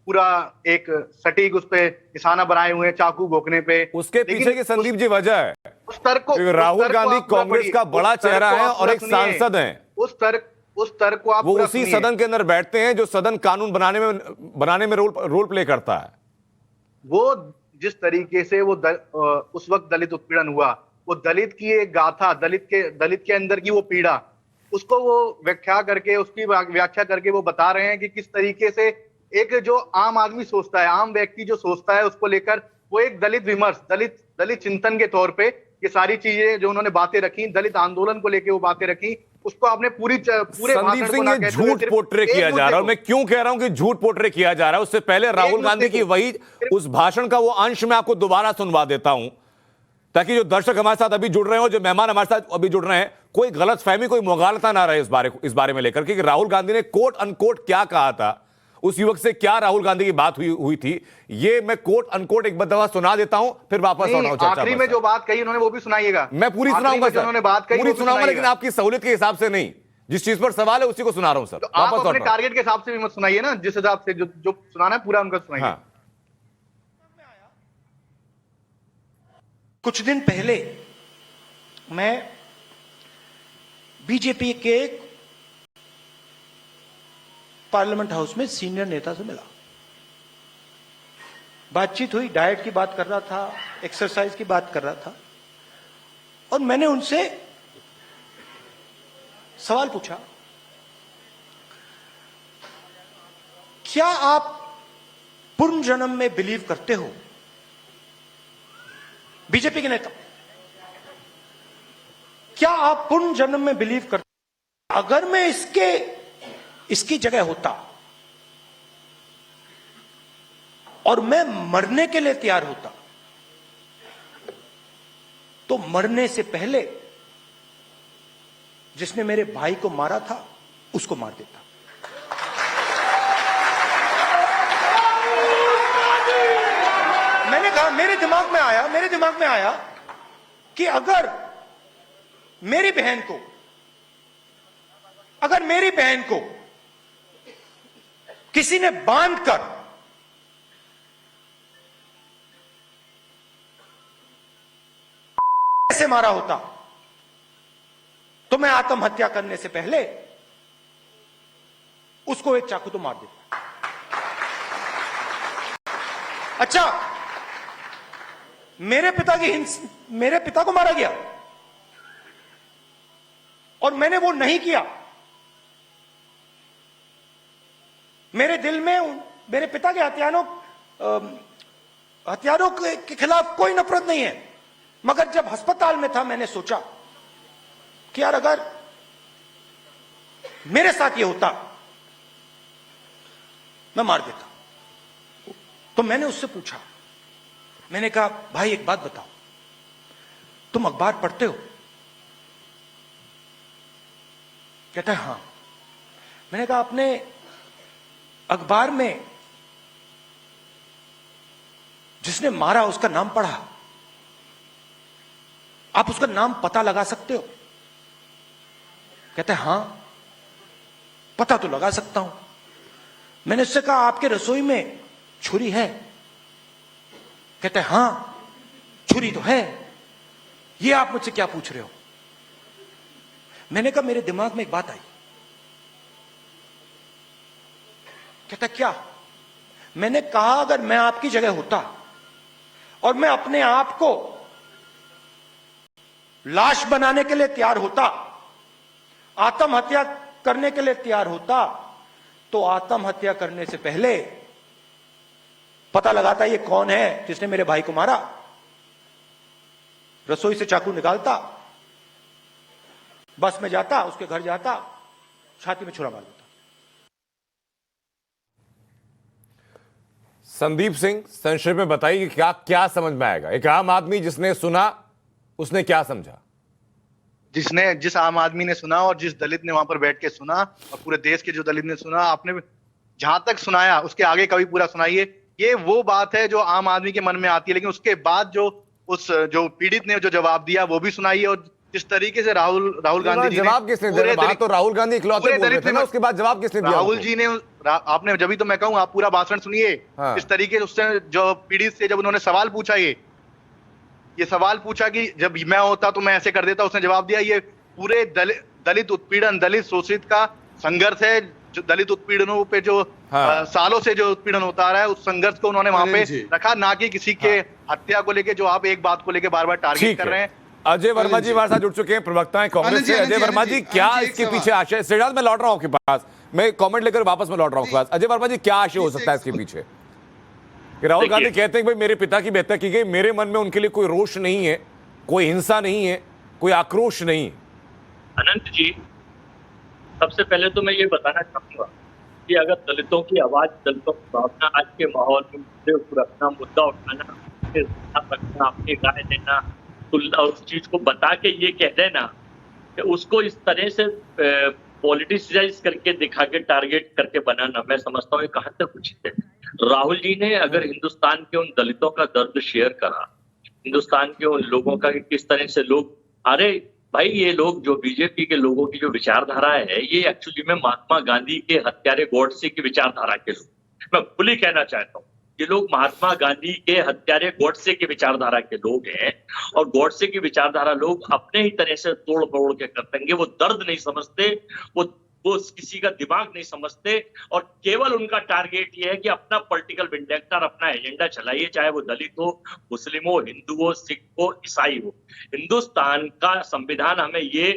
पूरा एक सटीक उस पे निशाना बनाए हुए हैं, चाकू भोंकने पे। उसके पीछे की संदीप जी वजह है उस तर्क को, राहुल गांधी कांग्रेस का बड़ा चेहरा है और एक सांसद है। उस तर्क को आप वो उसी सदन के अंदर बैठते हैं जो सदन कानून बनाने में रोल प्ले करता है। वो जिस तरीके से वो उस वक्त दलित उत्पीड़न हुआ, वो दलित की एक गाथा, दलित के अंदर की वो पीड़ा, उसको वो व्याख्या करके वो बता रहे हैं कि किस तरीके से एक जो आम आदमी सोचता है, आम व्यक्ति जो सोचता है, उसको लेकर वो एक दलित विमर्श, दलित चिंतन के तौर पे ये सारी चीजें जो उन्होंने बातें रखी, दलित आंदोलन को लेके वो बातें रखी, उसको आपने पूरे संदीप सिंह, ये झूठ पोर्ट्रे किया जा रहा है। और मैं क्यों कह रहा हूं कि झूठ पोर्ट्रे किया जा रहा है, उससे पहले राहुल गांधी की वही उस भाषण का वो अंश मैं आपको दोबारा सुनवा देता हूं, ताकि जो दर्शक हमारे साथ अभी जुड़ रहे हो, जो मेहमान हमारे साथ अभी जुड़ रहे हैं, कोई गलतफहमी, कोई मुगालता ना रहे इस बारे में लेकर कि राहुल गांधी ने कोट अनकोट क्या कहा था, उस युवक से क्या राहुल गांधी की बात हुई थी। ये मैं कोट अनकोट एक दफा सुना देता हूं, फिर वापस लौट रहा हूं। आखिरी में जो बात कही उन्होंने वो भी सुनाइएगा। मैं पूरी सुनाऊंगा सर, उन्होंने बात कही पूरी सुनाऊंगा, लेकिन आपकी सहूलियत के हिसाब से नहीं। जिस चीज पर सवाल है उसी को सुना रहा हूं सर। तो आप अपने टारगेट के हिसाब से भी मत सुनाइए ना, जिस हिसाब से जो सुनाना है पूरा उनका सुनाइए। हाँ। कुछ दिन पहले मैं बीजेपी के पार्लियामेंट हाउस में सीनियर नेता से मिला, बातचीत हुई, डाइट की बात कर रहा था, एक्सरसाइज की बात कर रहा था, और मैंने उनसे सवाल पूछा, क्या आप पुनर्जन्म में बिलीव करते हो? बीजेपी के नेता, क्या आप पुनर्जन्म में बिलीव करते? अगर मैं इसकी जगह होता और मैं मरने के लिए तैयार होता, तो मरने से पहले जिसने मेरे भाई को मारा था उसको मार देता। मैंने कहा, मेरे दिमाग में आया कि अगर मेरी बहन को किसी ने बांधकर ऐसे मारा होता, तो मैं आत्महत्या करने से पहले उसको एक चाकू तो मार देता। अच्छा, मेरे पिता को मारा गया और मैंने वो नहीं किया। मेरे दिल में मेरे पिता के हथियारों के खिलाफ कोई नफरत नहीं है, मगर जब अस्पताल में था मैंने सोचा कि यार अगर मेरे साथ ये होता मैं मार देता। तो मैंने उससे पूछा, मैंने कहा, भाई एक बात बताओ, तुम अखबार पढ़ते हो? कहता है हां। मैंने कहा, आपने अखबार में जिसने मारा उसका नाम पढ़ा? आप उसका नाम पता लगा सकते हो? कहता है हां, पता तो लगा सकता हूं। मैंने उससे कहा, आपके रसोई में छुरी है? कहता है हां, छुरी तो है। ये आप मुझसे क्या पूछ रहे हो? मैंने कहा मेरे दिमाग में एक बात आई। कहता क्या? मैंने कहा अगर मैं आपकी जगह होता और मैं अपने आप को लाश बनाने के लिए तैयार होता, आत्महत्या करने के लिए तैयार होता, तो आत्महत्या करने से पहले पता लगाता ये कौन है जिसने मेरे भाई को मारा, रसोई से चाकू निकालता, बस में जाता, उसके घर जाता, छाती में छुरा मार देता। संदीप सिंह, संक्षेप में बताइए कि क्या क्या समझ में आएगा? एक आम आदमी जिसने सुना, उसने क्या समझा? जिस आम आदमी ने सुना और जिस दलित ने वहां पर बैठ के सुना और पूरे देश के जो दलित ने सुना, आपने जहां तक सुनाया उसके आगे कभी पूरा सुनाइए। ये वो बात है जो आम आदमी के मन में आती है, लेकिन उसके बाद जो पीड़ित ने जो जवाब दिया वो भी सुनाइए। और जिस तरीके से राहुल गांधी जी जवाब किसने दिया? बात तो राहुल गांधी इकलौते बोल रहे थे ना, उसके बाद जवाब किसने दिया? राहुल जी ने। आपने जब भी तो मैं कहूँ आप पूरा भाषण सुनिए। हाँ। इस तरीके से उससे जो पीड़ित से जब उन्होंने सवाल पूछा, ये सवाल पूछा कि जब मैं होता तो मैं ऐसे कर देता, उसने जवाब दिया ये पूरे दलित उत्पीड़न, दलित शोषित का संघर्ष है। जो दलित उत्पीड़नों पे जो सालों से जो उत्पीड़न होता रहा है, उस संघर्ष को उन्होंने वहां पे रखा, ना कि किसी के हत्या को लेके जो आप एक बात को लेके बार बार टारगेट कर रहे हैं। अजय वर्मा जी हमारे साथ जुड़ चुके हैं, प्रवक्ता हैं कांग्रेस से। अजय वर्मा जी, क्या इसके पीछे आशय? सिद्धार्थ, मैं लौट रहा हूं आपके पास, मैं कमेंट लेकर वापस में लौट रहा हूं आपके पास। अजय वर्मा जी, क्या आशय हो सकता है इसके पीछे? राहुल गांधी कहते हैं कि भाई मेरे पिता की हत्या की गई, मेरे मन में उनके लिए कोई रोष नहीं है, कोई हिंसा नहीं है, कोई आक्रोश नहीं। अनंत जी, सबसे पहले तो मैं ये बताना चाहूंगा कि अगर दलितों की आवाज, दलितों की भावना आज के माहौल में रखना, मुद्दा उठाना, रखना, अपनी राय देना, उस चीज को बता के ये कह देना कि उसको इस तरह से पॉलिटिसाइज करके दिखा के टारगेट करके बनाना, मैं समझता हूँ कहां तक उचित है। राहुल जी ने अगर हिंदुस्तान के उन दलितों का दर्द शेयर करा, हिंदुस्तान के उन लोगों का किस तरह से लोग, अरे भाई ये लोग जो बीजेपी के लोगों की जो विचारधारा है, ये एक्चुअली में महात्मा गांधी के हत्यारे गॉडसे की विचारधारा के लोग, मैं खुली कहना चाहता हूँ, ये लोग महात्मा गांधी के हत्यारे गॉडसे की विचारधारा के लोग हैं। और गॉडसे की विचारधारा लोग अपने ही तरह से तोड़ मरोड़ के कर देंगे। वो दर्द नहीं समझते, वो किसी का दिमाग नहीं समझते, और केवल उनका टारगेट ये है कि अपना पॉलिटिकल विंडेक्टर, अपना एजेंडा चलाइए, चाहे वो दलित हो, मुस्लिम हो, हिंदू हो, सिख हो, ईसाई हो। हिंदुस्तान का संविधान हमें ये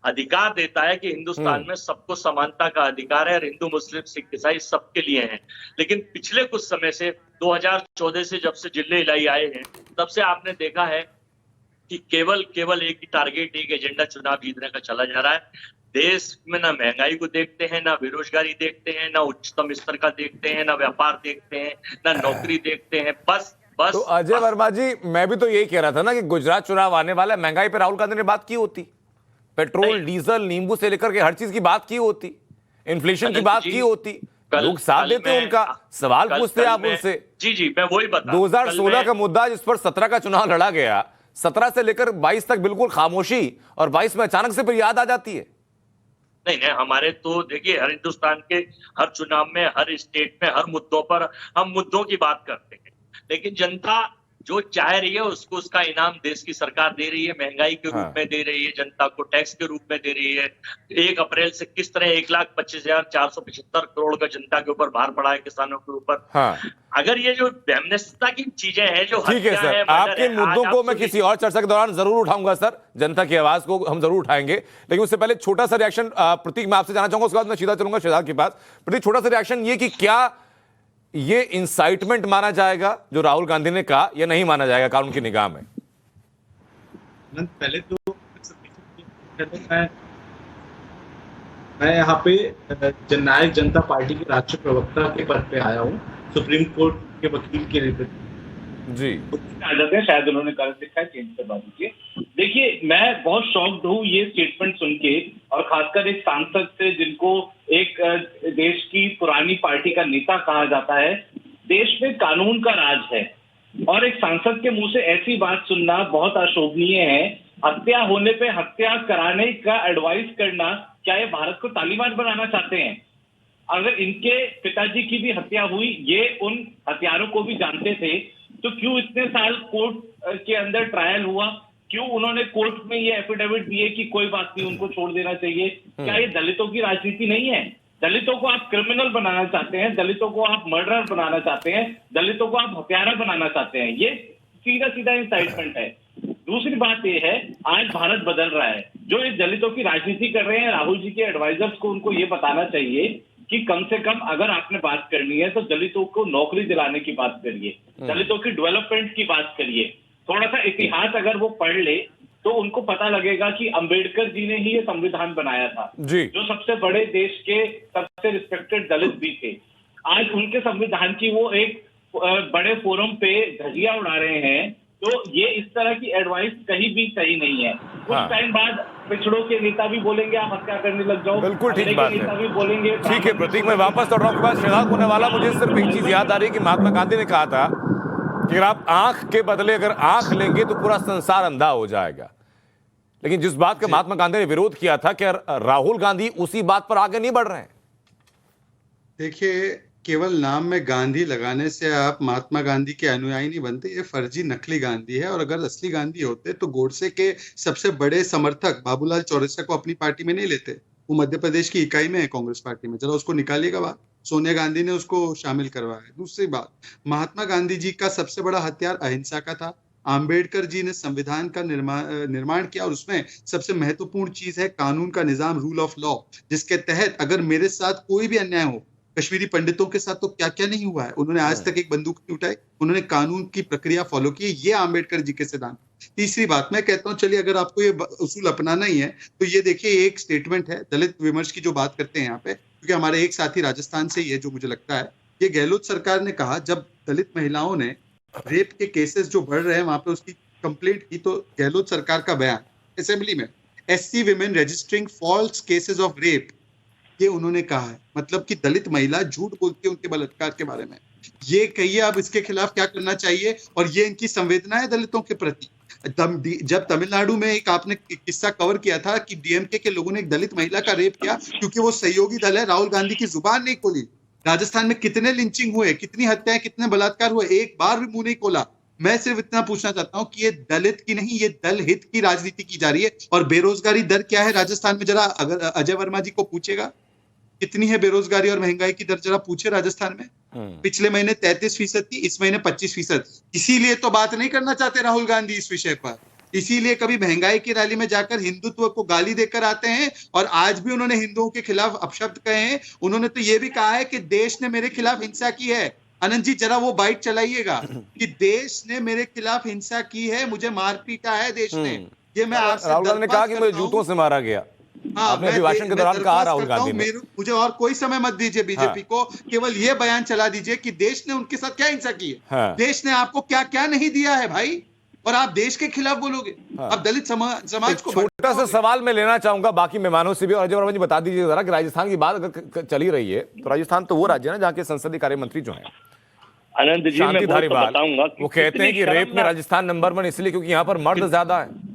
अधिकार देता है कि हिंदुस्तान में सबको समानता का अधिकार है, और हिंदू, मुस्लिम, सिख, ईसाई सबके लिए है। लेकिन पिछले कुछ समय से 2014 से जब से जिले इलाई आए हैं, तब से आपने देखा है कि केवल एक ही टारगेट, एक एजेंडा चुनाव जीतने का चला जा रहा है। देश में ना महंगाई को देखते हैं, ना बेरोजगारी देखते हैं, ना उच्चतम स्तर का देखते हैं, ना व्यापार देखते हैं, ना नौकरी देखते हैं। बस तो अजय वर्मा जी, मैं भी तो यही कह रहा था ना कि गुजरात चुनाव आने वाला है, महंगाई पे राहुल गांधी ने बात की होती, पेट्रोल, डीजल, नींबू से लेकर के हर चीज की बात की होती, इन्फ्लेशन की बात की होती, लोग साथ देते उनका, सवाल पूछते आप उनसे। जी, मैं वही बता, 2016 का मुद्दा जिस पर 17 का चुनाव लड़ा गया, 17 से लेकर 22 तक बिल्कुल खामोशी, और 22 में अचानक से फिर याद आ जाती है। नहीं, हमारे तो देखिए, हर हिंदुस्तान के हर चुनाव में, हर स्टेट में, हर मुद्दों पर हम मुद्दों की बात करते हैं, लेकिन जनता जो चाह रही है उसको उसका इनाम देश की सरकार दे रही है, महंगाई के रूप में दे रही है, जनता को टैक्स के रूप में दे रही है। 1 अप्रैल से किस तरह 1,25,475 करोड़ का जनता के ऊपर भार पड़ा है, किसानों के ऊपर। अगर ये जो बेमनस्ता की चीजें हैं, जो ठीक है सर, आपके मुद्दों को मैं किसी और चर्चा के दौरान जरूर उठाऊंगा सर, जनता की आवाज को हम जरूर उठाएंगे, लेकिन उससे पहले छोटा सा रिएक्शन प्रतीक मैं आपसे जानना चाहूंगा, उसके बाद मैं सीधा चलूंगा शहजाद के पास। प्रतीक, छोटा सा रिएक्शन ये कि क्या ये इंसाइटमेंट माना जाएगा जो राहुल गांधी ने कहा, या नहीं माना जाएगा कानून की निगाह में? पहले तो मैं यहाँ पे जननायक जनता पार्टी के राष्ट्रीय प्रवक्ता के पद पे आया हूँ, सुप्रीम कोर्ट के वकील के लिए जी। शायद उन्होंने कल लिखा है, चेंज करवा दीजिए। देखिए, मैं बहुत शॉक्ड हूँ ये स्टेटमेंट सुन के, और खासकर एक सांसद से जिनको एक देश की पुरानी पार्टी का नेता कहा जाता है। देश में कानून का राज है, और एक सांसद के मुंह से ऐसी बात सुनना बहुत अशोभनीय है। हत्या होने पे हत्या कराने का एडवाइस करना, क्या ये भारत को तालिबान बनाना चाहते हैं? अगर इनके पिताजी की भी हत्या हुई, ये उन हत्यारों को भी जानते थे, तो क्यों इतने साल कोर्ट के अंदर ट्रायल हुआ? क्यों उन्होंने कोर्ट में ये एफिडेविट दिए कि कोई बात नहीं, उनको छोड़ देना चाहिए? क्या ये दलितों की राजनीति नहीं है? दलितों को आप क्रिमिनल बनाना चाहते हैं, दलितों को आप मर्डरर बनाना चाहते हैं, दलितों को आप हत्यारा बनाना चाहते हैं। ये सीधा सीधा इंसाइटमेंट है। दूसरी बात यह है, आज भारत बदल रहा है। जो ये दलितों की राजनीति कर रहे हैं, राहुल जी के एडवाइजर्स को उनको ये बताना चाहिए कि कम से कम अगर आपने बात करनी है तो दलितों को नौकरी दिलाने की बात करिए, दलितों की डेवलपमेंट की बात करिए। थोड़ा सा इतिहास अगर वो पढ़ ले तो उनको पता लगेगा कि अंबेडकर जी ने ही ये संविधान बनाया था, जो सबसे बड़े देश के सबसे रिस्पेक्टेड दलित भी थे। आज उनके संविधान की वो एक बड़े फोरम पे धज्जियां उड़ा रहे हैं, तो ये इस तरह की एडवाइस कहीं भी सही नहीं है। कुछ टाइम बाद पिछड़ों के नेता भी बोलेंगे आप हत्या करने लग जाओ, बिल्कुल ठीक बात नेता भी है। बोलेंगे। ठीक है प्रतीक, मैं वापस लौट रहा हूं आपके पास। श्रीनाथ होने वाला, मुझे सिर्फ एक चीज याद आ रही है कि महात्मा गांधी ने कहा था कि अगर आप आंख के बदले अगर आंख लेंगे तो पूरा संसार अंधा हो जाएगा। लेकिन जिस बात का महात्मा गांधी ने विरोध किया था कि राहुल गांधी उसी बात पर आगे नहीं बढ़ रहे हैं। देखिए, केवल नाम में गांधी लगाने से आप महात्मा गांधी के अनुयायी नहीं बनते। ये फर्जी नकली गांधी है, और अगर असली गांधी होते तो गोडसे के सबसे बड़े समर्थक बाबूलाल चौरसिया को अपनी पार्टी में नहीं लेते। वो मध्य प्रदेश की इकाई में है कांग्रेस पार्टी में, जरा उसको निकालिएगा बाहर। सोनिया गांधी ने उसको शामिल करवाया। दूसरी बात, महात्मा गांधी जी का सबसे बड़ा हथियार अहिंसा का था। आम्बेडकर जी ने संविधान का निर्माण किया, और उसमें सबसे महत्वपूर्ण चीज है कानून का निजाम, रूल ऑफ लॉ, जिसके तहत अगर मेरे साथ कोई भी अन्याय हो, कश्मीरी पंडितों के साथ तो क्या क्या नहीं हुआ है, उन्होंने आज तक एक बंदूक नहीं उठाई, उन्होंने कानून की प्रक्रिया फॉलो की। ये आम्बेडकर जी के सिद्धांत। तीसरी बात, मैं कहता हूं चलिए अगर आपको ये उसूल अपनाना ही है तो ये देखिए, एक स्टेटमेंट है दलित विमर्श की जो बात करते हैं यहाँ पे, क्योंकि हमारे एक साथी राजस्थान से ही है जो मुझे लगता है, ये गहलोत सरकार ने कहा जब दलित महिलाओं ने रेप के केसेस जो बढ़ रहे हैं वहां पे उसकी कंप्लेंट की, तो गहलोत सरकार का बयान असेंबली में, SC women registering false cases of rape, ये उन्होंने कहा है। मतलब कि दलित महिला झूठ बोलती है उनके बलात्कार के बारे में। ये कहिए अब इसके खिलाफ क्या करना चाहिए, और ये इनकी संवेदना है दलितों के प्रति। जब तमिलनाडु में एक आपने किस्सा कवर किया था कि DMK के लोगों ने एक दलित महिला का रेप किया क्योंकि वो सहयोगी दल है, राहुल गांधी की जुबान नहीं खोली। राजस्थान में कितने लिंचिंग हुए, कितनी हत्याएं, कितने बलात्कार हुए, एक बार भी मुंह नहीं खोला। मैं सिर्फ इतना पूछना चाहता हूं कि ये दलित की नहीं, ये दल हित की राजनीति की जा रही है। और बेरोजगारी दर क्या है राजस्थान में, जरा अगर अजय वर्मा जी को पूछेगा कितनी है बेरोजगारी और महंगाई की दर, जरा पूछे राजस्थान में। पिछले महीने 33% थी, इस महीने 25%। इसीलिए तो बात नहीं करना चाहते राहुल गांधी इस विषय पर, इसीलिए कभी महंगाई की रैली में जाकर हिंदुत्व को गाली देकर आते हैं, और आज भी उन्होंने हिंदुओं के खिलाफ अपशब्द कहे हैं। उन्होंने तो ये भी कहा है कि देश ने मेरे खिलाफ हिंसा की है। आनंद जी जरा वो बाइट चलाइएगा कि देश ने मेरे खिलाफ हिंसा की है, मुझे मार पीटा है देश ने। ये मैं आपसे राहुल गांधी ने कहा कि मुझे जूतों से मारा गया। आपने अभिभाषण के दौरान कहा राहुल गांधी ने। मुझे और कोई समय मत दीजिए बीजेपी को, केवल ये बयान चला दीजिए कि देश ने उनके साथ क्या हिंसा की है, देश ने आपको क्या क्या नहीं दिया है भाई, और आप देश के खिलाफ बोलोगे। अब दलित समाज को छोटा सा सवाल मैं लेना चाहूंगा बाकी मेहमानों से भी, और अजय वर्मा जी बता दीजिए जरा कि राजस्थान की बात अगर चली रही है तो राजस्थान तो वो राज्य है ना जहाँ के संसदीय कार्य मंत्री जो है आनंद जी, मैं बताऊंगा, वो कहते हैं कि रेप में राजस्थान नंबर 1 इसलिए क्योंकि यहाँ पर मर्द ज्यादा है।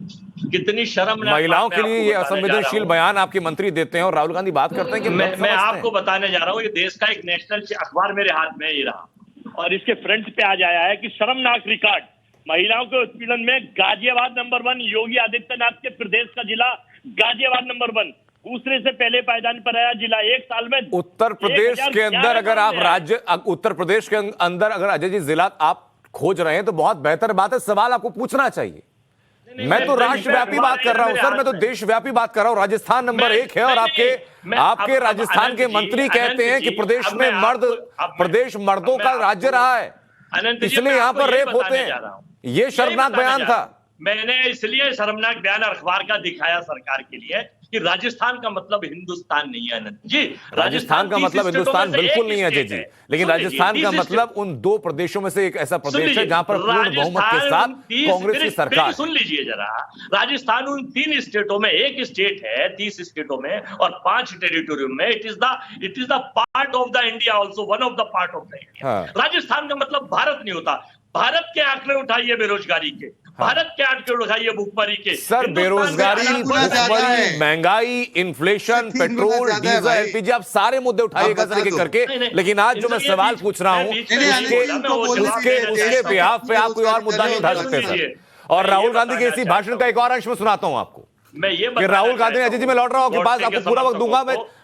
कितनी शर्मनाक महिलाओं के लिए ये असंवेदनशील बयान आपके मंत्री देते हैं, और राहुल गांधी बात करते हैं कि मैं आपको बताने जा रहा हूँ, ये देश का एक नेशनल अखबार मेरे हाथ में ही रहा, और इसके फ्रंट पे आज आया है कि शर्मनाक रिकॉर्ड, महिलाओं के उत्पीड़न में गाजियाबाद नंबर 1, योगी आदित्यनाथ के प्रदेश का जिला गाजियाबाद नंबर 1, दूसरे से पहले पायदान पर आया जिला। एक साल में उत्तर प्रदेश के अंदर अगर आप उत्तर प्रदेश के अंदर अगर अजय जी जिला आप खोज रहे हैं तो बहुत बेहतर बात है, सवाल आपको पूछना चाहिए। मैं तो राष्ट्रव्यापी बात कर रहा हूं सर, मैं तो देशव्यापी बात कर रहा हूं। राजस्थान नंबर 1 है, और आपके राजस्थान के मंत्री कहते हैं कि प्रदेश में प्रदेश मर्दों का राज्य रहा है, इसलिए यहां पर रेप होते हैं। ये शर्मनाक बयान था। मैंने इसलिए शर्मनाक बयान अखबार का दिखाया सरकार के लिए कि राजस्थान का मतलब हिंदुस्तान नहीं है अनंत जी। राजस्थान का मतलब हिंदुस्तान बिल्कुल नहीं है अजय जी, लेकिन राजस्थान का मतलब उन 2 प्रदेशों में से एक ऐसा प्रदेश है जहां पर पूर्ण बहुमत के साथ कांग्रेस की सरकार। सुन लीजिए जरा, राजस्थान उन 3 स्टेटों में एक स्टेट है, 30 स्टेटों में और 5 टेरिटोरियम में। It is the part of the India, also one of the part of the India. Rajasthan का मतलब भारत नहीं होता। भारत के आंकड़े उठाइए बेरोजगारी के, भारत के आंकड़े उठाइए भूखमरी के। सर बेरोजगारी, भूखमरी, महंगाई, इन्फ्लेशन, पेट्रोल, डीजल, एलपीजी, आप सारे मुद्दे उठाइएगा करके, लेकिन आज जो मैं सवाल पूछ रहा हूं उसके बिहाफ पे आप कोई और मुद्दा नहीं उठा सकते सर। और राहुल गांधी के इसी भाषण का एक और अंश में सुनाता हूं आपको मैं ये कि राहुल गांधी ने, अजय जी मैं लौट रहा हूं आपके पास, आपको पूरा वक्त दूंगा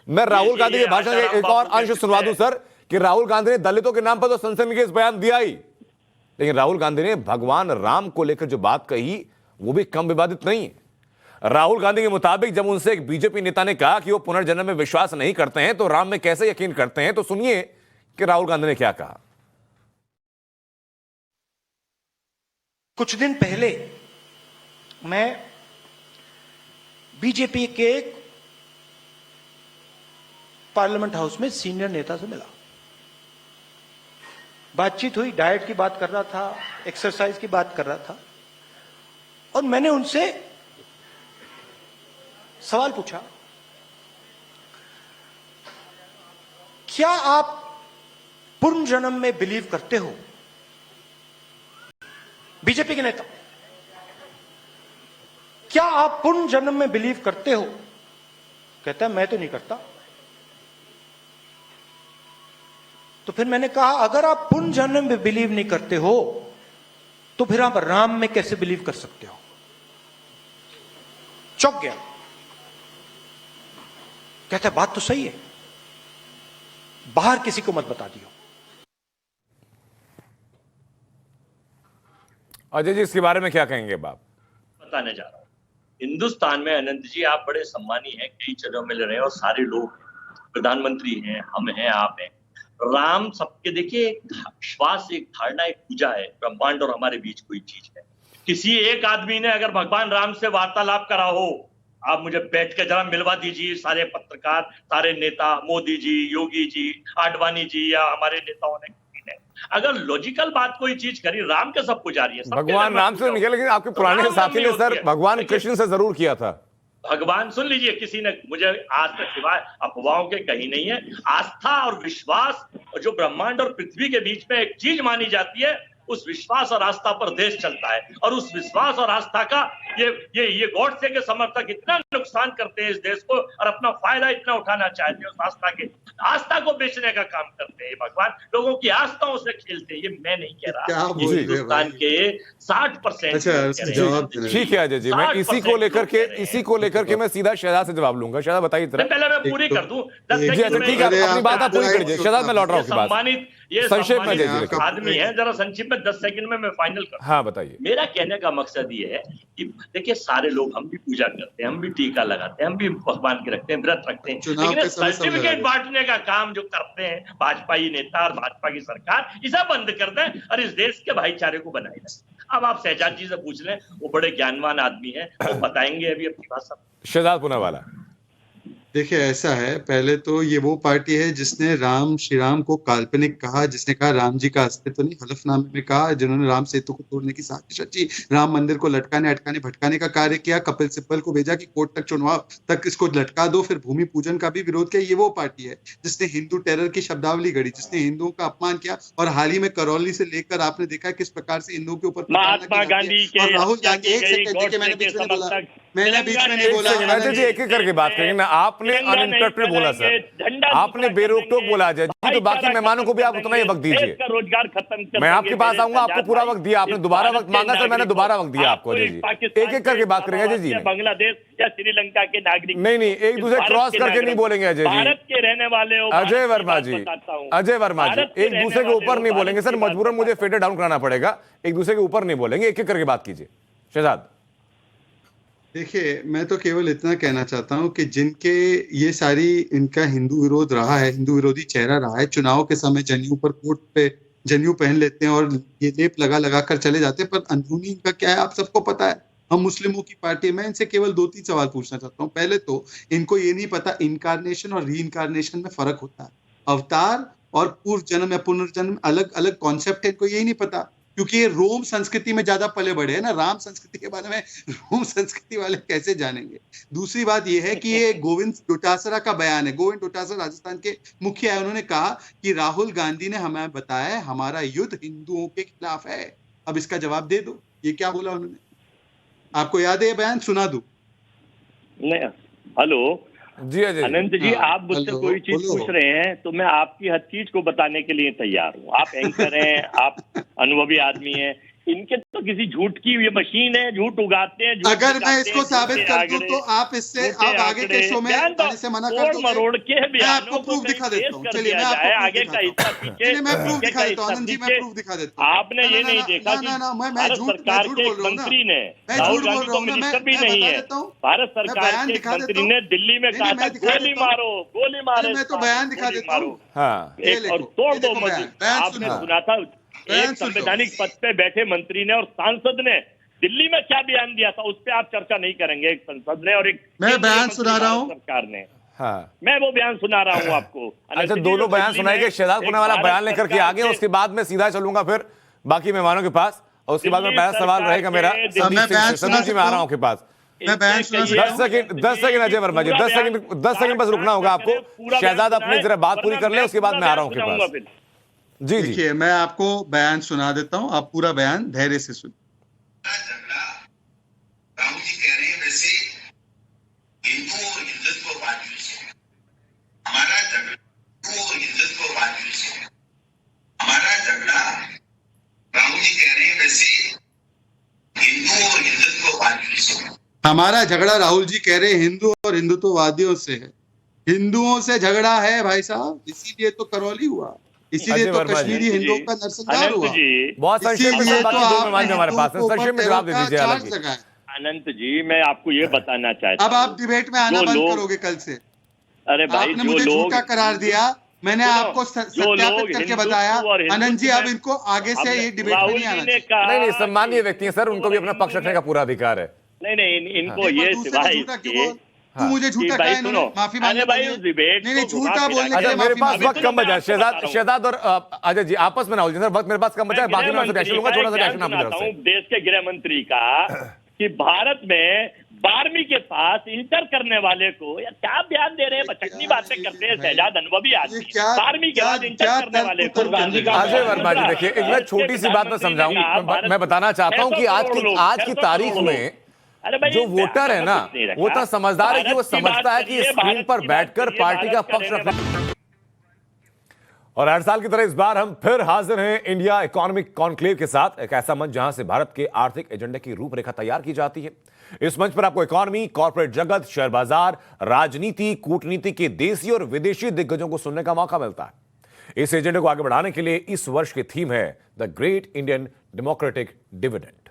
मैं राहुल गांधी के भाषण का एक और अंश सुनवा दूं सर, कि राहुल गांधी ने दलितों के नाम पर तो सनसनीखेज बयान दिया ही, लेकिन राहुल गांधी ने भगवान राम को लेकर जो बात कही वो भी कम विवादित नहीं है। राहुल गांधी के मुताबिक जब उनसे एक बीजेपी नेता ने कहा कि वो पुनर्जन्म में विश्वास नहीं करते हैं तो राम में कैसे यकीन करते हैं, तो सुनिए कि राहुल गांधी ने क्या कहा। कुछ दिन पहले मैं बीजेपी के पार्लियामेंट हाउस में सीनियर नेता से मिला, बातचीत हुई, डाइट की बात कर रहा था, एक्सरसाइज की बात कर रहा था, और मैंने उनसे सवाल पूछा, क्या आप पुनर्जन्म में बिलीव करते हो? बीजेपी के नेता, क्या आप पुनर्जन्म में बिलीव करते हो? कहता है मैं तो नहीं करता। तो फिर मैंने कहा, अगर आप पुनर्जन्म में बिलीव नहीं करते हो तो फिर आप राम में कैसे बिलीव कर सकते हो? चौंक गया, कहता है बात तो सही है, बाहर किसी को मत बता दियो। अजय जी इसके बारे में क्या कहेंगे बाप? बताने जा रहा हूं, हिंदुस्तान में अनंत जी आप बड़े सम्मानी हैं, कई जगह मिल रहे हैं और सारे लोग, प्रधानमंत्री हैं, हम हैं, आप हैं। राम सबके, देखिए विश्वास एक धारणा, एक पूजा है, ब्रह्मांड और हमारे बीच कोई चीज है। किसी एक आदमी ने अगर भगवान राम से वार्तालाप करा हो, आप मुझे बैठ के जरा मिलवा दीजिए, सारे पत्रकार, सारे नेता, मोदी जी, योगी जी, आडवाणी जी या हमारे नेताओं ने अगर लॉजिकल बात कोई चीज करी, राम के सब पुजारी है, भगवान राम से नहीं, लेकिन आपके पुराने साथी ने सर भगवान कृष्ण से जरूर किया था। भगवान, सुन लीजिए, किसी ने मुझे आज तक सिवाय अफवाहों के कहीं नहीं है। आस्था और विश्वास जो ब्रह्मांड और पृथ्वी के बीच में एक चीज मानी जाती है, उस विश्वास और आस्था पर देश चलता है, और उस विश्वास और आस्था का ये गॉडसे के समर्थक इतना नुकसान करते हैं इस देश को, और अपना फायदा इतना उठाना चाहते हैं उस आस्था को बेचने का काम करते हैं। भगवान लोगों की आस्थाओं से खेलते हैं, ये मैं नहीं कह रहा, हिंदुस्तान के 60%। ठीक है अजय जी, मैं इसी को लेकर के मैं सीधा शहजाद से जवाब लूंगा। शहजाद बताइए, पहले मैं पूरी कर दूं, ठीक है, अपनी बात आप पूरी करिए। शहजाद मैं लौट रहा हूँ, सम्मानित ये संक्षेप में अजय आदमी है, जरा संक्षिप्त में 10 सेकंड में मैं फाइनल कर। हाँ बताइए। मेरा कहने का मकसद ये है कि देखिए, सारे लोग, हम भी पूजा करते हैं, हम भी टीका लगाते हैं, हम भी भगवान के रखते हैं, व्रत रखते हैं, लेकिन सर्टिफिकेट बांटने का काम जो करते हैं भाजपाई नेता और भाजपा की सरकार, इसे बंद कर दें और इस देश के भाईचारे को बनाए रखें। अब आप शहजाद जी से पूछ लें, वो बड़े ज्ञानवान आदमी हैं, वो बताएंगे अभी अपनी भाषा। शहजाद पुनावाला, देखिए ऐसा है, पहले तो ये वो पार्टी है जिसने राम श्री राम को काल्पनिक कहा, जिसने कहा राम जी का अस्तित्व नहीं, हलफनामे में कहा, जिन्होंने राम सेतु को तोड़ने की साजिश रची, राम मंदिर को लटकाने अटकाने भटकाने का कार्य किया, कपिल सिब्बल को भेजा कि कोर्ट तक चुनाव तक इसको लटका दो, फिर भूमि पूजन का भी विरोध किया। ये वो पार्टी है जिसने हिंदू टेरर की शब्दावली गढ़ी, जिसने हिंदुओं का अपमान किया, और हाल ही में करौली से लेकर आपने देखा किस प्रकार से हिंदुओं के ऊपर महात्मा गांधी के, और राहुल गांधी, एक सेकंड देखिए, मैंने बीच में नहीं बोला जी एक एक करके बात करेंगे ना, आपने अनइंटरप्टेड बोला सर, आपने बेरोक-टोक बोला अजय जी, तो बाकी मेहमानों को भी आप उतना ही वक्त दीजिए। रोजगार खत्म, मैं आपके पास आऊंगा, आपको पूरा वक्त दिया, आपने दोबारा वक्त मांगा सर, मैंने दोबारा वक्त दिया आपको अजय जी। एक एक करके बात करेंगे अजय जी। बांग्लादेश या श्रीलंका के नागरिक नहीं, एक दूसरे क्रॉस करके नहीं बोलेंगे अजय जी। भारत के रहने वाले अजय वर्मा जी, एक दूसरे के ऊपर नहीं बोलेंगे सर, मजबूरन मुझे फेडर डाउन कराना पड़ेगा, एक दूसरे के ऊपर नहीं बोलेंगे, एक एक करके बात कीजिए। शहजाद देखिए, मैं तो केवल इतना कहना चाहता हूं कि जिनके ये सारी इनका हिंदू विरोध रहा है, हिंदू विरोधी चेहरा रहा है, चुनाव के समय जनेऊ पर कोर्ट पे जनेऊ पहन लेते हैं और ये लेप लगा कर चले जाते हैं, पर अंदरूनी इनका क्या है आप सबको पता है। हम मुस्लिमों की पार्टी है। मैं इनसे केवल 2-3 सवाल पूछना चाहता हूँ। पहले तो इनको ये नहीं पता इनकारनेशन और री इनकारनेशन में फर्क होता है, अवतार और पूर्व जन्म या पुनर्जन्म अलग अलग कॉन्सेप्ट है, इनको यही नहीं पता, क्योंकि ये रोम संस्कृति में ज्यादा पले बढ़े हैं ना, राम संस्कृति के बारे में रोम संस्कृति वाले कैसे जानेंगे। दूसरी बात ये है कि ये गोविंद डोटासरा का बयान है, गोविंद डोटासरा राजस्थान के मुखिया है, उन्होंने कहा कि राहुल गांधी ने हमें बताया है हमारा युद्ध हिंदुओं के खिलाफ है। अब इसका जवाब दे दो, ये क्या बोला उन्होंने, आपको याद है ये बयान? सुना दूं? नहीं, हेलो जी अजय अनंत जी, आप मुझसे कोई चीज पूछ रहे हैं तो मैं आपकी हर चीज को बताने के लिए तैयार हूँ। आप एंकर हैं, आप अनुभवी आदमी हैं, इनके तो किसी झूठ की ये मशीन है, झूठ उगाते हैं, झूठ अगर मैं उगाते इसको हैं, साबित झूठे कर दूं आंकड़े, तो आप इससे झूठे आप आगे के आंकड़े, शो में बयान तो आने से मना कर तोड़ दोगे। मरोड़ के मैं बयानों आपको को प्रूफ कहीं दिखा पेश देता हूँ। कर चलिए दिया मैं जाए, आपको आगे प्रूफ का दिखाता हिस्सा हूँ। पीछे, नहीं मैं प्रूफ पीछे दिखा का देता हूँ हिस्सा आनंद जी, मैं पीछे। प्रूफ दिखा देता हूँ। आपने ये नहीं देखा कि भारत सरकार के एक मंत्री ने, राहुल गांधी तो मिनिस्टर भी नहीं है, भारत सरकार के एक मंत्री ने दिल्ली में कहा था गोली मारो, गोली मारो, मैं तो बयान दिखा देता हूँ। हाँ, और तोड़ दो मस्जिद। आपने सुना था एक संवैधानिक पद पे बैठे मंत्री ने और सांसद ने दिल्ली में क्या बयान दिया था, उस पर आप चर्चा नहीं करेंगे। एक संसद ने और एक मैं बयान सुना रहा हूँ सरकार ने। हाँ, मैं वो बयान सुना रहा हूँ आपको। अच्छा, दोनों बयान सुनाएंगे। शहजाद पुनावाला बयान लेकर के आगे, उसके बाद में सीधा चलूंगा फिर बाकी मेहमानों के पास, और उसके बाद में पहला सवाल रहेगा मेरा संदीप जी, मैं आ रहा हूँ आपके पास। मैं बयान सुना सकता हूं? 10 सेकंड अजय वर्मा जी, 10 सेकंड बस रुकना होगा आपको। शहजाद अपनी जरा बात पूरी कर ले, उसके बाद मैं आ रहा हूँ आपके पास। जी जी, देखिए मैं आपको बयान सुना देता हूं, आप पूरा बयान धैर्य से सुनिए। राहुल जी कह रहे हैं वैसे हिंदू और हिंदुत्ववादियों से हमारा झगड़ा, हिंदू और हिंदुत्ववादियों से हमारा झगड़ा, राहुल जी कह रहे हैं वैसे हिंदू और हिंदुत्ववादियों से हमारा झगड़ा, राहुल जी कह रहे हैं, हिंदू और हिंदुत्ववादियों से है। हिंदुओं से झगड़ा है भाई साहब, इसीलिए तो करौली हुआ, इसीलिए तो कश्मीरी हिंदुओं का नरसंहार हुआ। बहुत संक्षेप में बाकी दो मेहमान जो हमारे पास हैं, संक्षेप में जवाब दे दीजिए। हालांकि अनंत जी, मैं आपको ये बताना चाहता हूँ, अब आप डिबेट में आना बंद करोगे कल से। अरे भाई, आपने मुझे झूठा करार दिया, मैंने आपको सत्यापित करके बताया। अनंत जी, अब इनको आगे से ये डिबेट में नहीं आना चाहिए। नहीं, सम्मानीय व्यक्ति है सर, उनको भी अपना पक्ष रखने का पूरा अधिकार है। नहीं, इनको ये सिवाय तू मुझे झूठा कहा, इन्होंने माफी मांगे। नहीं झूठा बोलने के लिए मेरे पास वक्त कम बचा। शहजाद और अजय जी आपस में ना उलझे सर, वक्त मेरे पास कम बचा है। बाकी मैं रिएक्शन लूंगा, छोटा सा रिएक्शन आपकी तरफ से। देश के गृह मंत्री का कि भारत में 12वीं के पास इंटर करने वाले को यार क्या बयान दे रहे हैं, बचकनी बातें करते हैं शहजाद अनुभवी आदमी। 12वीं के बाद इंटर करने वाले को अजय वर्मा जी, देखिए एक मैं छोटी सी बात में समझाऊं, मैं बताना चाहता हूं कि आज की तारीख में जो वोटर है ना, वो तो समझदार है कि वो समझता है कि स्क्रीन पर बैठकर पार्टी का पक्ष रखना। और हर साल की तरह इस बार हम फिर हाजिर हैं इंडिया इकोनॉमिक कॉन्क्लेव के साथ, एक ऐसा मंच जहां से भारत के आर्थिक एजेंडे की रूपरेखा तैयार की जाती है। इस मंच पर आपको इकोनॉमी, कॉर्पोरेट जगत, शेयर बाजार, राजनीति, कूटनीति के देसी और विदेशी दिग्गजों को सुनने का मौका मिलता है। इस एजेंडे को आगे बढ़ाने के लिए इस वर्ष की थीम है the great Indian democratic dividend.